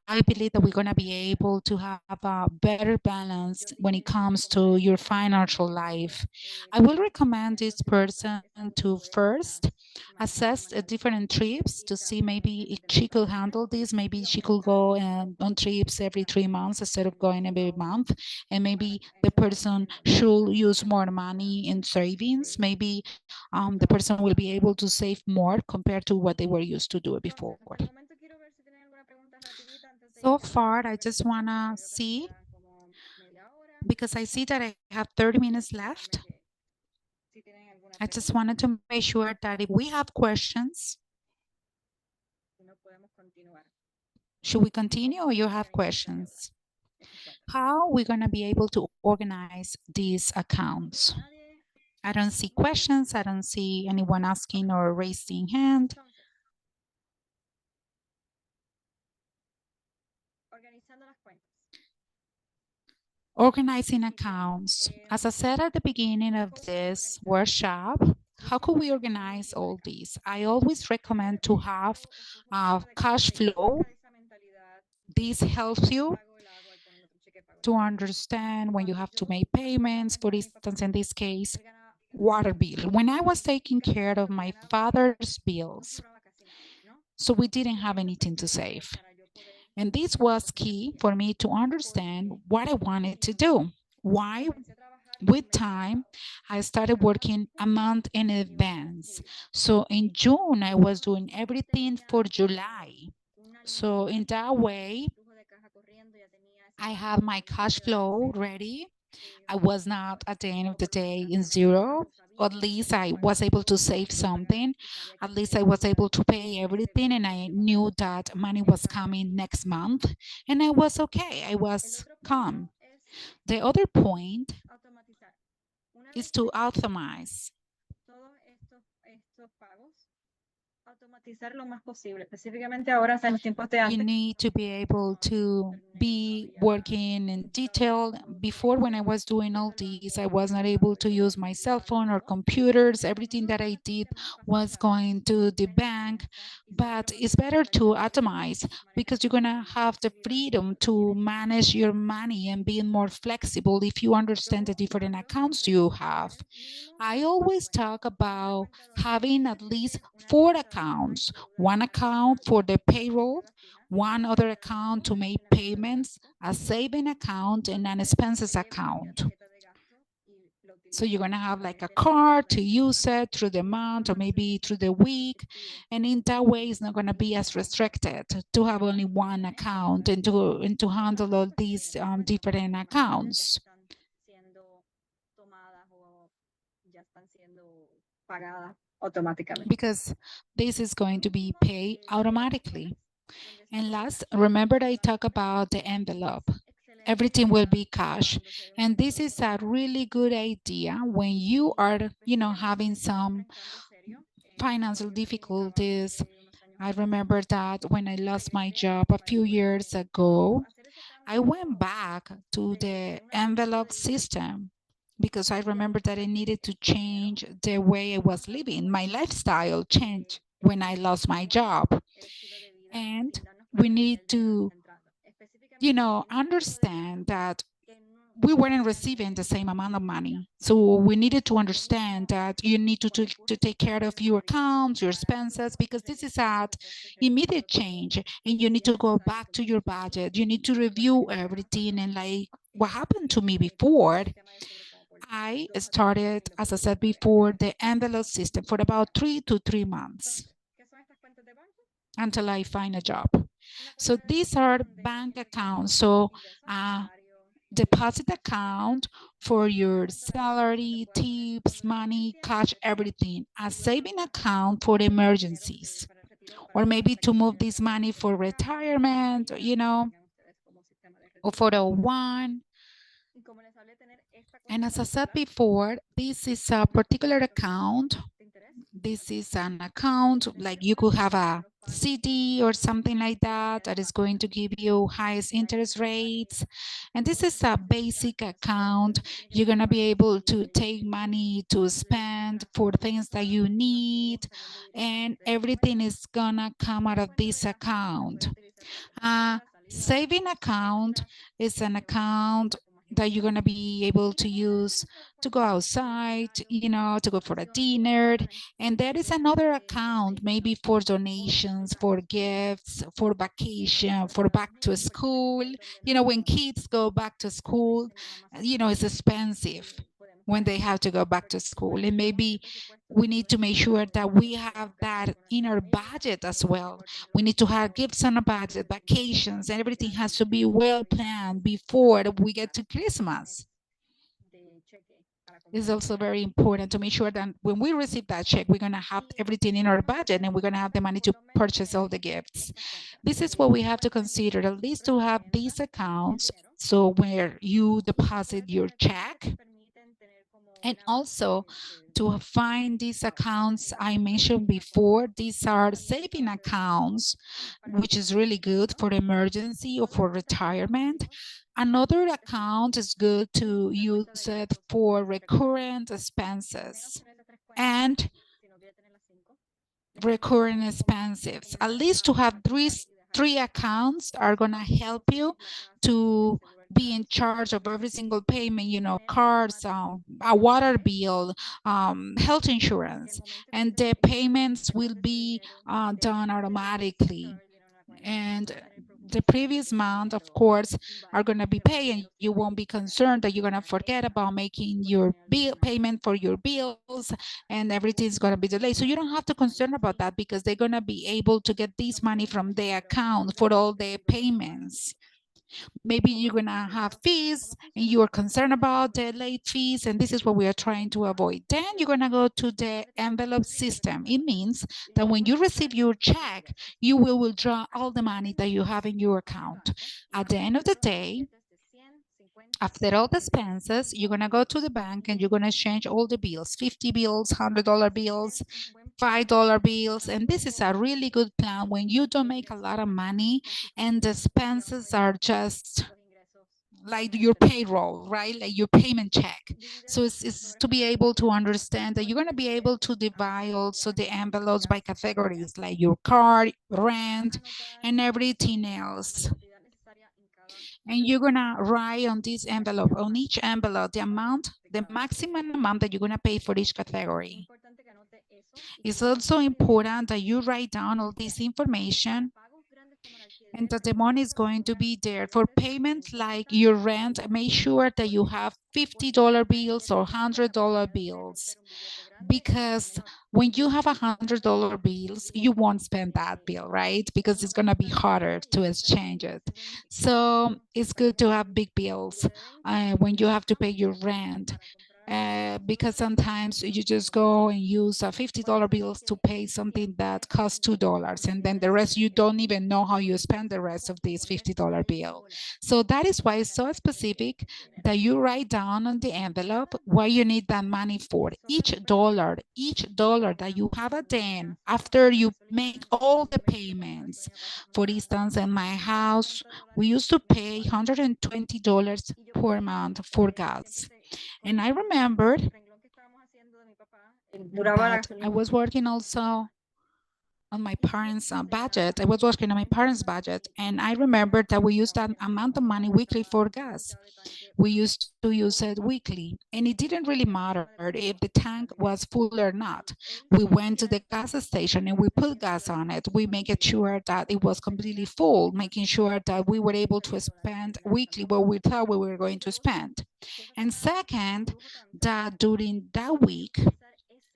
I believe that we're going to be able to have a better balance when it comes to your financial life. I will recommend this person to first assess different trips to see maybe if she could handle this. Maybe she could go on trips every 3 months instead of going every month. And maybe the person should use more money in savings. Maybe the person will be able to save more compared to what they were used to do before. So far, I just want to see, because I see that I have 30 minutes left. I just wanted to make sure that if we have questions, should we continue or you have questions? How are we going to be able to organize these accounts? I don't see questions. I don't see anyone asking or raising hand. Organizing accounts. As I said at the beginning of this workshop, how could we organize all these? I always recommend to have a cash flow. This helps you to understand when you have to make payments. For instance, in this case, water bill. When I was taking care of my father's bills, so we didn't have anything to save. And this was key for me to understand what I wanted to do. Why? With time, I started working a month in advance. So in June, I was doing everything for July. So in that way, I have my cash flow ready. I was not at the end of the day in zero. Or at least I was able to save something. At least I was able to pay everything, and I knew that money was coming next month. And I was okay. I was calm. The other point is to automate. You need to be able to be working in detail. Before, when I was doing all these, I was not able to use my cell phone or computers. Everything that I did was going to the bank. But it's better to atomize, because you're going to have the freedom to manage your money and being more flexible if you understand the different accounts you have. I always talk about having at least 4 accounts, one account for the payroll, one other account to make payments, a saving account, and an expenses account. So you're going to have like a card to use it through the month or maybe through the week. And in that way, it's not going to be as restricted to have only one account and to handle all these different accounts. Because this is going to be paid automatically. And last, remember I talk about the envelope. Everything will be cash. And this is a really good idea when you are, having some financial difficulties. I remember that when I lost my job a few years ago, I went back to the envelope system because I remember that I needed to change the way I was living. My lifestyle changed when I lost my job. And we need to, understand that we weren't receiving the same amount of money. So we needed to understand that you need to take care of your accounts, your expenses, because this is at immediate change and you need to go back to your budget. You need to review everything. And like what happened to me before, I started, as I said before, the envelope system for about 3 months until I find a job. So these are bank accounts. So deposit account for your salary, tips, money, cash, everything. A saving account for emergencies, or maybe to move this money for retirement, or for the one. And as I said before, this is a particular account This is an account, like you could have a CD or something like that that is going to give you highest interest rates. And this is a basic account. You're going to be able to take money to spend for things that you need, and everything is going to come out of this account. A saving account is an account that you're going to be able to use to go outside, to go for a dinner. And there is another account, maybe for donations, for gifts, for vacation, for back to school. When kids go back to school, it's expensive when they have to go back to school. And maybe we need to make sure that we have that in our budget as well. We need to have gifts on a budget, vacations, and everything has to be well planned before we get to Christmas. It's also very important to make sure that when we receive that check, we're going to have everything in our budget and we're going to have the money to purchase all the gifts. This is what we have to consider, at least to have these accounts. So where you deposit your check, and also to find these accounts I mentioned before. These are saving accounts, which is really good for emergency or for retirement. Another account is good to use it for recurrent expenses and recurring expenses. At least to have three accounts are going to help you to be in charge of every single payment, cards, a water bill, health insurance, and the payments will be done automatically. And the previous month, of course, are going to be paid, and you won't be concerned that you're going to forget about making your bill payment for your bills, and everything's going to be delayed. So you don't have to concern about that, because they're going to be able to get this money from the account for all the payments. Maybe you're going to have fees and you are concerned about the late fees, and this is what we are trying to avoid. Then you're going to go to the envelope system. It means that when you receive your check, you will withdraw all the money that you have in your account. At the end of the day, after all the expenses, you're going to go to the bank and you're going to exchange all the bills, 50 bills, $100 bills, $5 bills. And this is a really good plan when you don't make a lot of money and the expenses are just like your payroll, right? Like your payment check. So it's to be able to understand that you're going to be able to divide also the envelopes by categories, like your car, rent, and everything else. And you're going to write on this envelope, on each envelope, the maximum amount that you're going to pay for each category. It's also important that you write down all this information and that the money is going to be there for payments like your rent. Make sure that you have $50 bills or $100 bills, because when you have $100 bills, you won't spend that bill, right? Because it's going to be harder to exchange it. So it's good to have big bills when you have to pay your rent. Because sometimes you just go and use $50 bills to pay something that costs $2, and then the rest you don't even know how you spend the rest of this $50 bill. So that is why it's so specific that you write down on the envelope what you need that money for. Each dollar that you have at the end, after you make all the payments. For instance, in my house, we used to pay $120 per month for gas. And I remembered that I was working also on my parents' budget. I was working on my parents' budget, and I remembered that we used that amount of money weekly for gas. We used to use it weekly, and it didn't really matter if the tank was full or not. We went to the gas station and we put gas on it. We make it sure that it was completely full, making sure that we were able to spend weekly what we thought we were going to spend. And second, that during that week,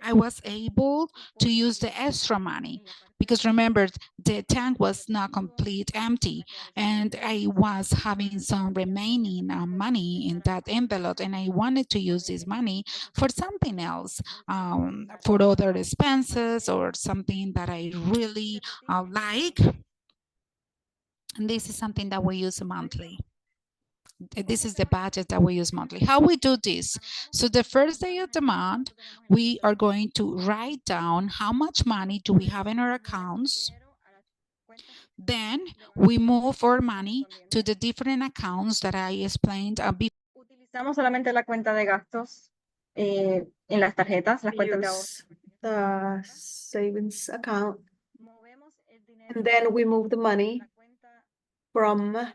I was able to use the extra money, because remember, the tank was not complete empty, and I was having some remaining money in that envelope, and I wanted to use this money for something else, for other expenses or something that I really like. And this is something that we use monthly. This is the budget that we use monthly. How we do this? So the first day of the month, we are going to write down how much money do we have in our accounts. Then we move our money to the different accounts that I explained before. Utilizamos solamente la cuenta de gastos en las tarjetas, las cuentas de ahorro. Use the savings account, Movemos el dinero and then we move the de money la cuenta from o la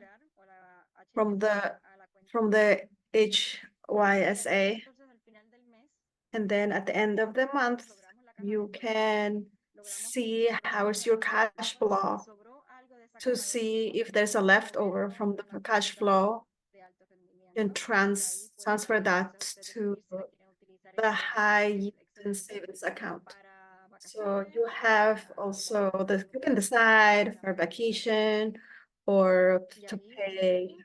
the a la cuenta. HYSA, Entonces, al final del mes, and then at the end of the month, logramos la caja you de can see how is your cash flow, sobró algo de esa to caja de see if there's a leftover from the cash flow, de alto rendimiento, and transfer that to the high yield and savings account. So you have also you can decide for vacation or to pay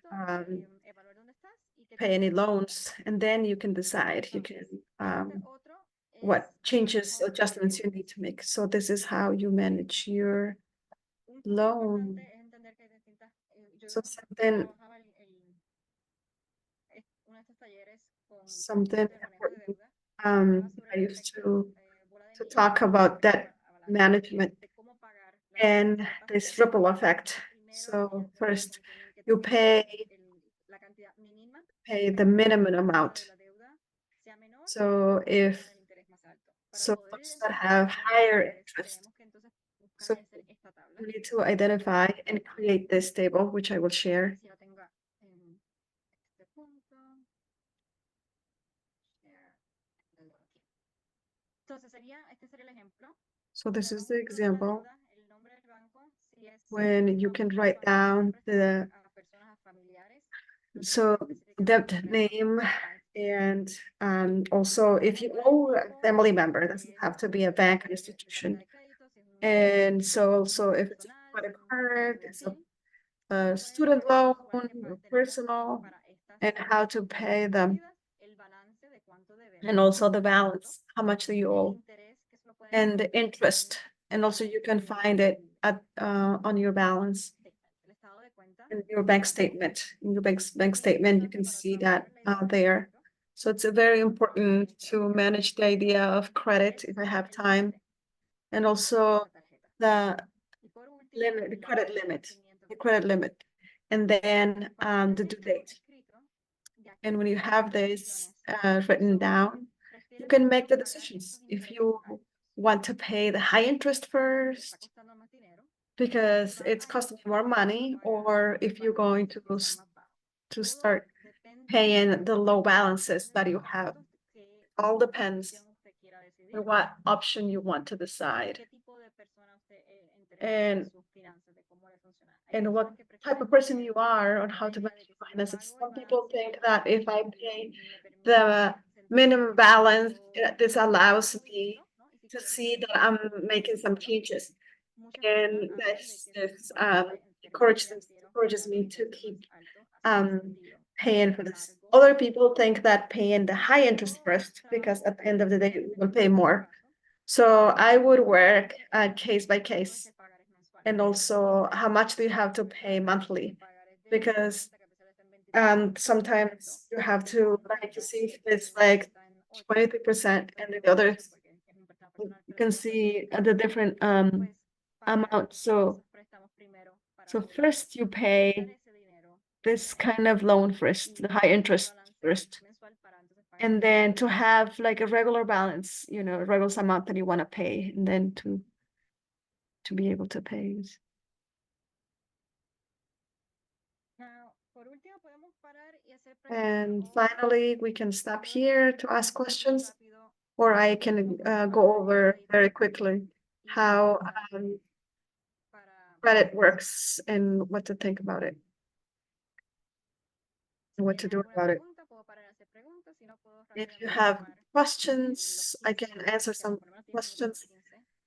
any loans, and then you can decide what changes, adjustments you need to make. So this is how you manage your loan. So something important, I used to talk about debt management and this ripple effect. So first you pay the minimum amount. So if those that have higher interest, so you need to identify and create this table, which I will share. So this is the example when you can write down the debt name, and also if you owe a family member, it doesn't have to be a bank or institution. And so also if it's a credit card, it's a student loan, or personal, and how to pay them. And also the balance, how much do you owe? And the interest, and also you can find it at on your balance. In your bank statement, you can see that there. So it's very important to manage the idea of credit if I have time, and also the credit limit, and then the due date. And when you have this written down, you can make the decisions if you want to pay the high interest first because it's costing you more money, or if you're going to start paying the low balances that you have. All depends on what option you want to decide. And what type of person you are on how to manage your finances. Some people think that if I pay the minimum balance, this allows me to see that I'm making some changes. And this encourages me to keep paying for this. Other people think that paying the high interest first, because at the end of the day, we will pay more. So I would work case by case. And also, how much do you have to pay monthly? Because sometimes you have to see if it's like 23%, and the others you can see the different amount. So first you pay this kind of loan first, the high interest first, and then to have like a regular balance, a regular amount that you want to pay, and then to be able to pay. And finally, we can stop here to ask questions, or I can go over very quickly how credit works and what to think about it, and what to do about it. If you have questions, I can answer some questions.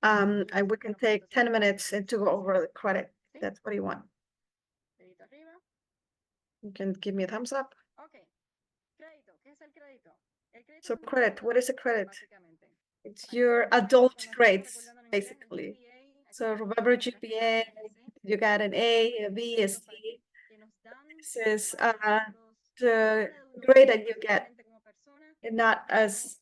We can take 10 minutes and to go over the credit. That's what you want. You can give me a thumbs up. So credit, what is a credit? It's your adult grades, basically. So remember GPA, you got an A, a B, a C. This is the grade that you get, and not as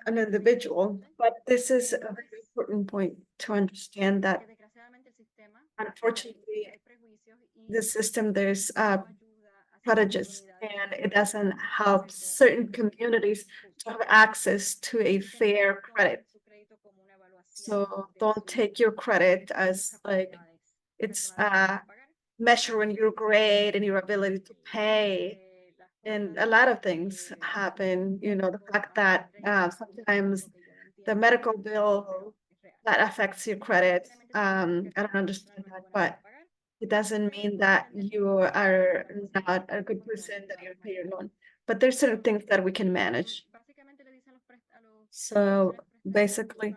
an individual. But this is a very important point to understand that unfortunately, the system, there's prejudice, and it doesn't help certain communities to have access to a fair credit. So don't take your credit as like it's measuring your grade and your ability to pay. And a lot of things happen, you know, the fact that sometimes the medical bill that affects your credit. I don't understand that, but it doesn't mean that you are not a good person that you pay your loan. But there's certain things that we can manage. So basically,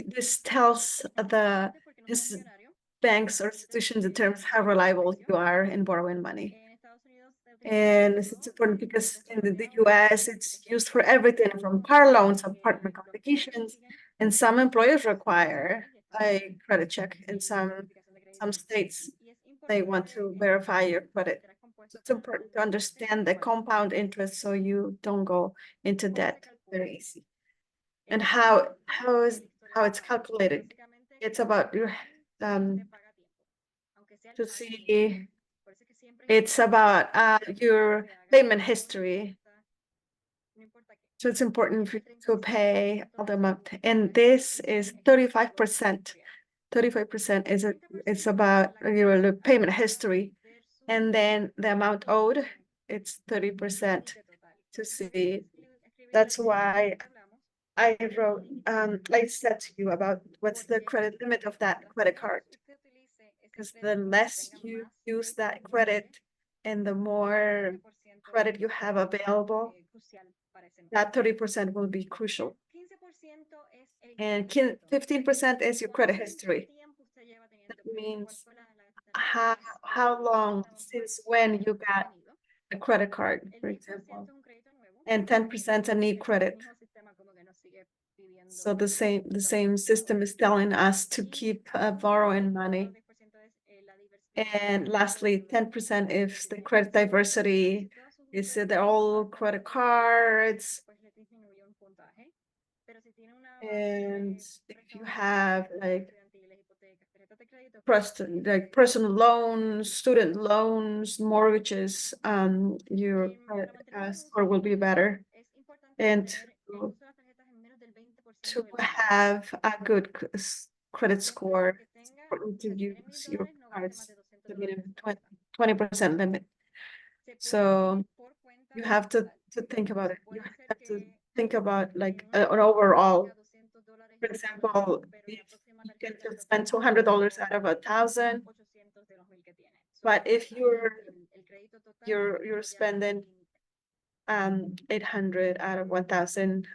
this tells this banks or institutions in terms of how reliable you are in borrowing money. And it's important because in the US, it's used for everything from car loans, apartment obligations, and some employers require a credit check. In some states, they want to verify your credit. So it's important to understand the compound interest so you don't go into debt very easy. And how it's calculated. It's about your to see it's about your payment history. So it's important for you to pay all the amount. And this is 35%. 35% is it's about your payment history. And then the amount owed, it's 30% to see. That's why I wrote, I said to you about what's the credit limit of that credit card. Because the less you use that credit and the more credit you have available, that 30% will be crucial. And 15% is your credit history. That means how long since when you got a credit card, for example. And 10% a need credit. So the same system is telling us to keep borrowing money. And lastly, 10% if the credit diversity is they're all credit cards. And if you have like personal loans, student loans, mortgages, your score will be better. And to have a good credit score, it's important to use your cards to meet a 20% limit. So you have to think about it. You have to think about like an overall. For example, if you can just spend $200 out of 1,000, but if you're spending 800 out of 1,000,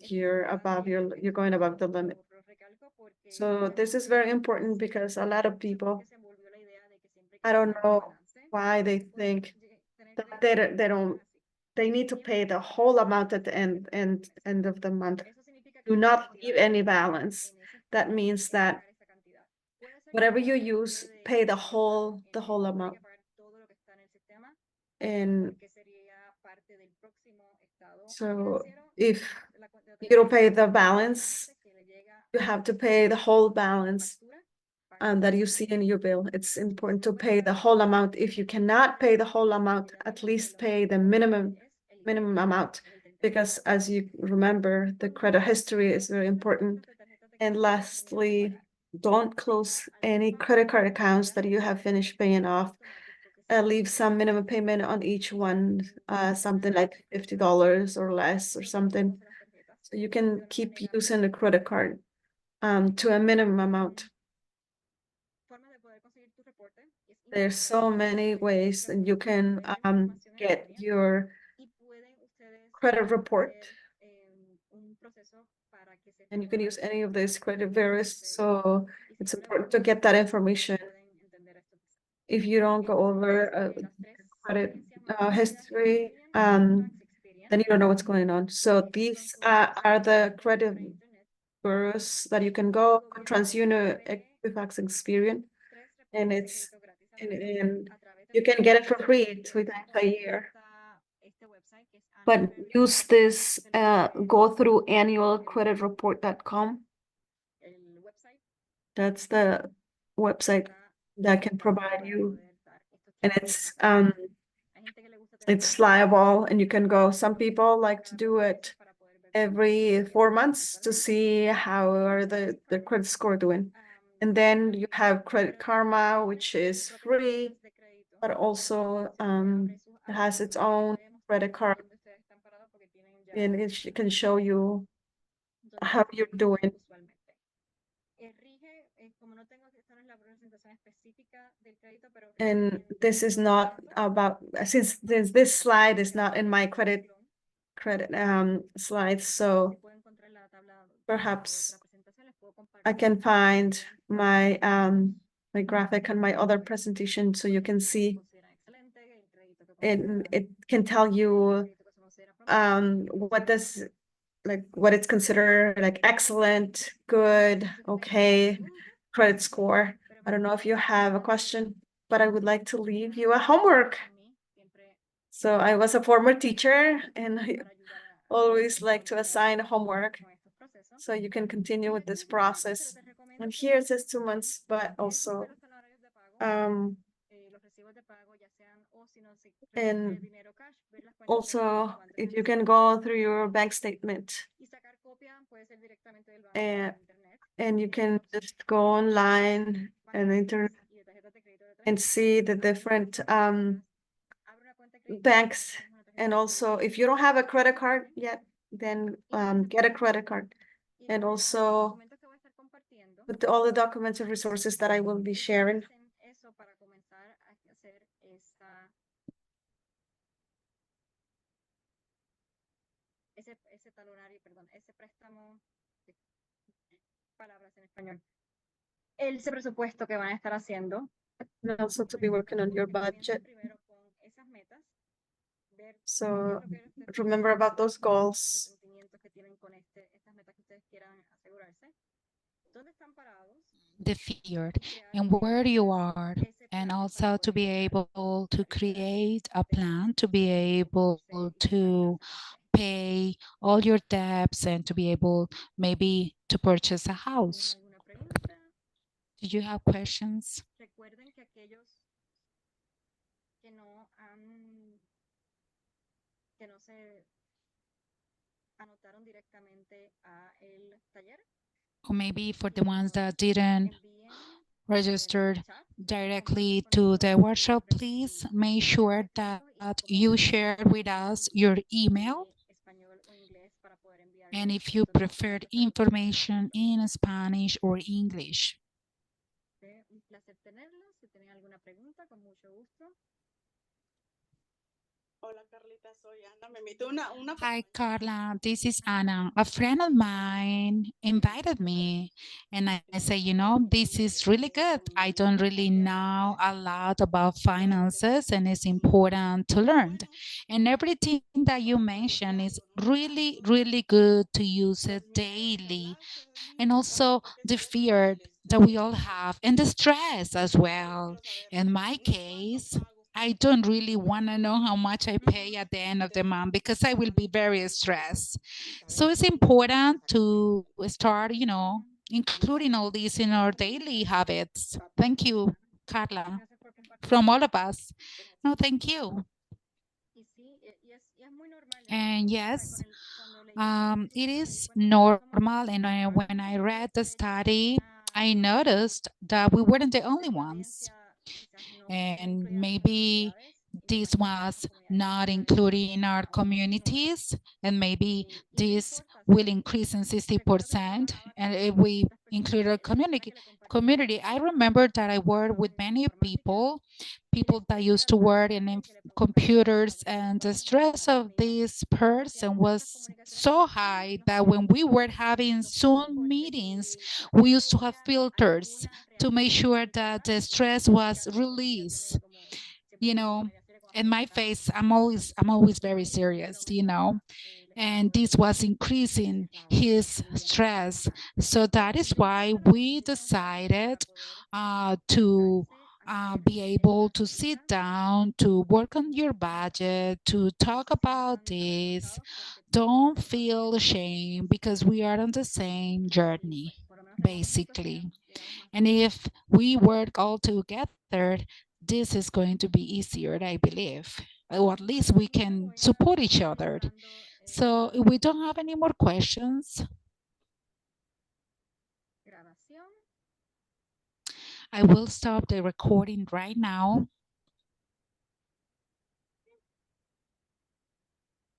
you're going above the limit. So this is very important because a lot of people, I don't know why they think that they need to pay the whole amount at the end of the month. Do not leave any balance. That means that whatever you use, pay the whole amount. And so if you don't pay the balance, you have to pay the whole balance that you see in your bill. It's important to pay the whole amount. If you cannot pay the whole amount, at least pay the minimum amount, because as you remember, the credit history is very important. And lastly, don't close any credit card accounts that you have finished paying off. Leave some minimum payment on each one, something like $50 or less or something. So you can keep using the credit card to a minimum amount. There's so many ways that you can get your credit report. And you can use any of these credit bureaus. So it's important to get that information. If you don't go over credit history, then you don't know what's going on. So these are the credit bureaus that you can go. TransUnion, Equifax, Experian, and You can get it for free 2 times a year. But use this, go through annualcreditreport.com. That's the website that can provide you, and it's liable, and you can go. Some people like to do it every 4 months to see how are the credit score doing. And then you have Credit Karma, which is free, but also it has its own credit card, and it can show you how you're doing. And this is not about, since this slide is not in my credit slides, so perhaps I can find my my graphic on my other presentation so you can see. And it can tell you what does, like, what it's considered like excellent, good, okay, credit score. I don't know if you have a question, but I would like to leave you a homework. So I was a former teacher, and I always like to assign homework so you can continue with this process. And here it says 2 months, but also and also if you can go through your bank statement, and you can just go online and internet and see the different banks. And also, if you don't have a credit card yet, then get a credit card. And also with all the documents and resources that I will be sharing. Ese presupuesto que van a estar haciendo. And also to be working on your budget. So remember about those goals. The field and where you are, and also to be able to create a plan, to be able to pay all your debts, and to be able maybe to purchase a house. Do you have questions? Or maybe for the ones that didn't register directly to the workshop, please make sure that you share with us your email. And if you prefer information in Spanish or English. Hi, Carla. This is Anna. A friend of mine invited me, and I say, you know, this is really good. I don't really know a lot about finances, and it's important to learn. And everything that you mentioned is really, really good to use it daily. And also the fear that we all have, and the stress as well. In my case, I don't really want to know how much I pay at the end of the month because I will be very stressed. So it's important to start, you know, including all these in our daily habits. Thank you, Carla, from all of us. No, thank you. And yes, it is normal. And when I read the study, I noticed that we weren't the only ones. And maybe this was not included in our communities, and maybe this will increase in 60%. And if we include our community, I remember that I worked with many people that used to work in computers, and the stress of this person was so high that when we were having Zoom meetings, we used to have filters to make sure that the stress was released. You know, in my face, I'm always very serious, you know, and this was increasing his stress. So that is why we decided to be able to sit down, to work on your budget, to talk about this. Don't feel ashamed because we are on the same journey, basically. And if we work all together, this is going to be easier, I believe. Or at least we can support each other. So if we don't have any more questions, I will stop the recording right now.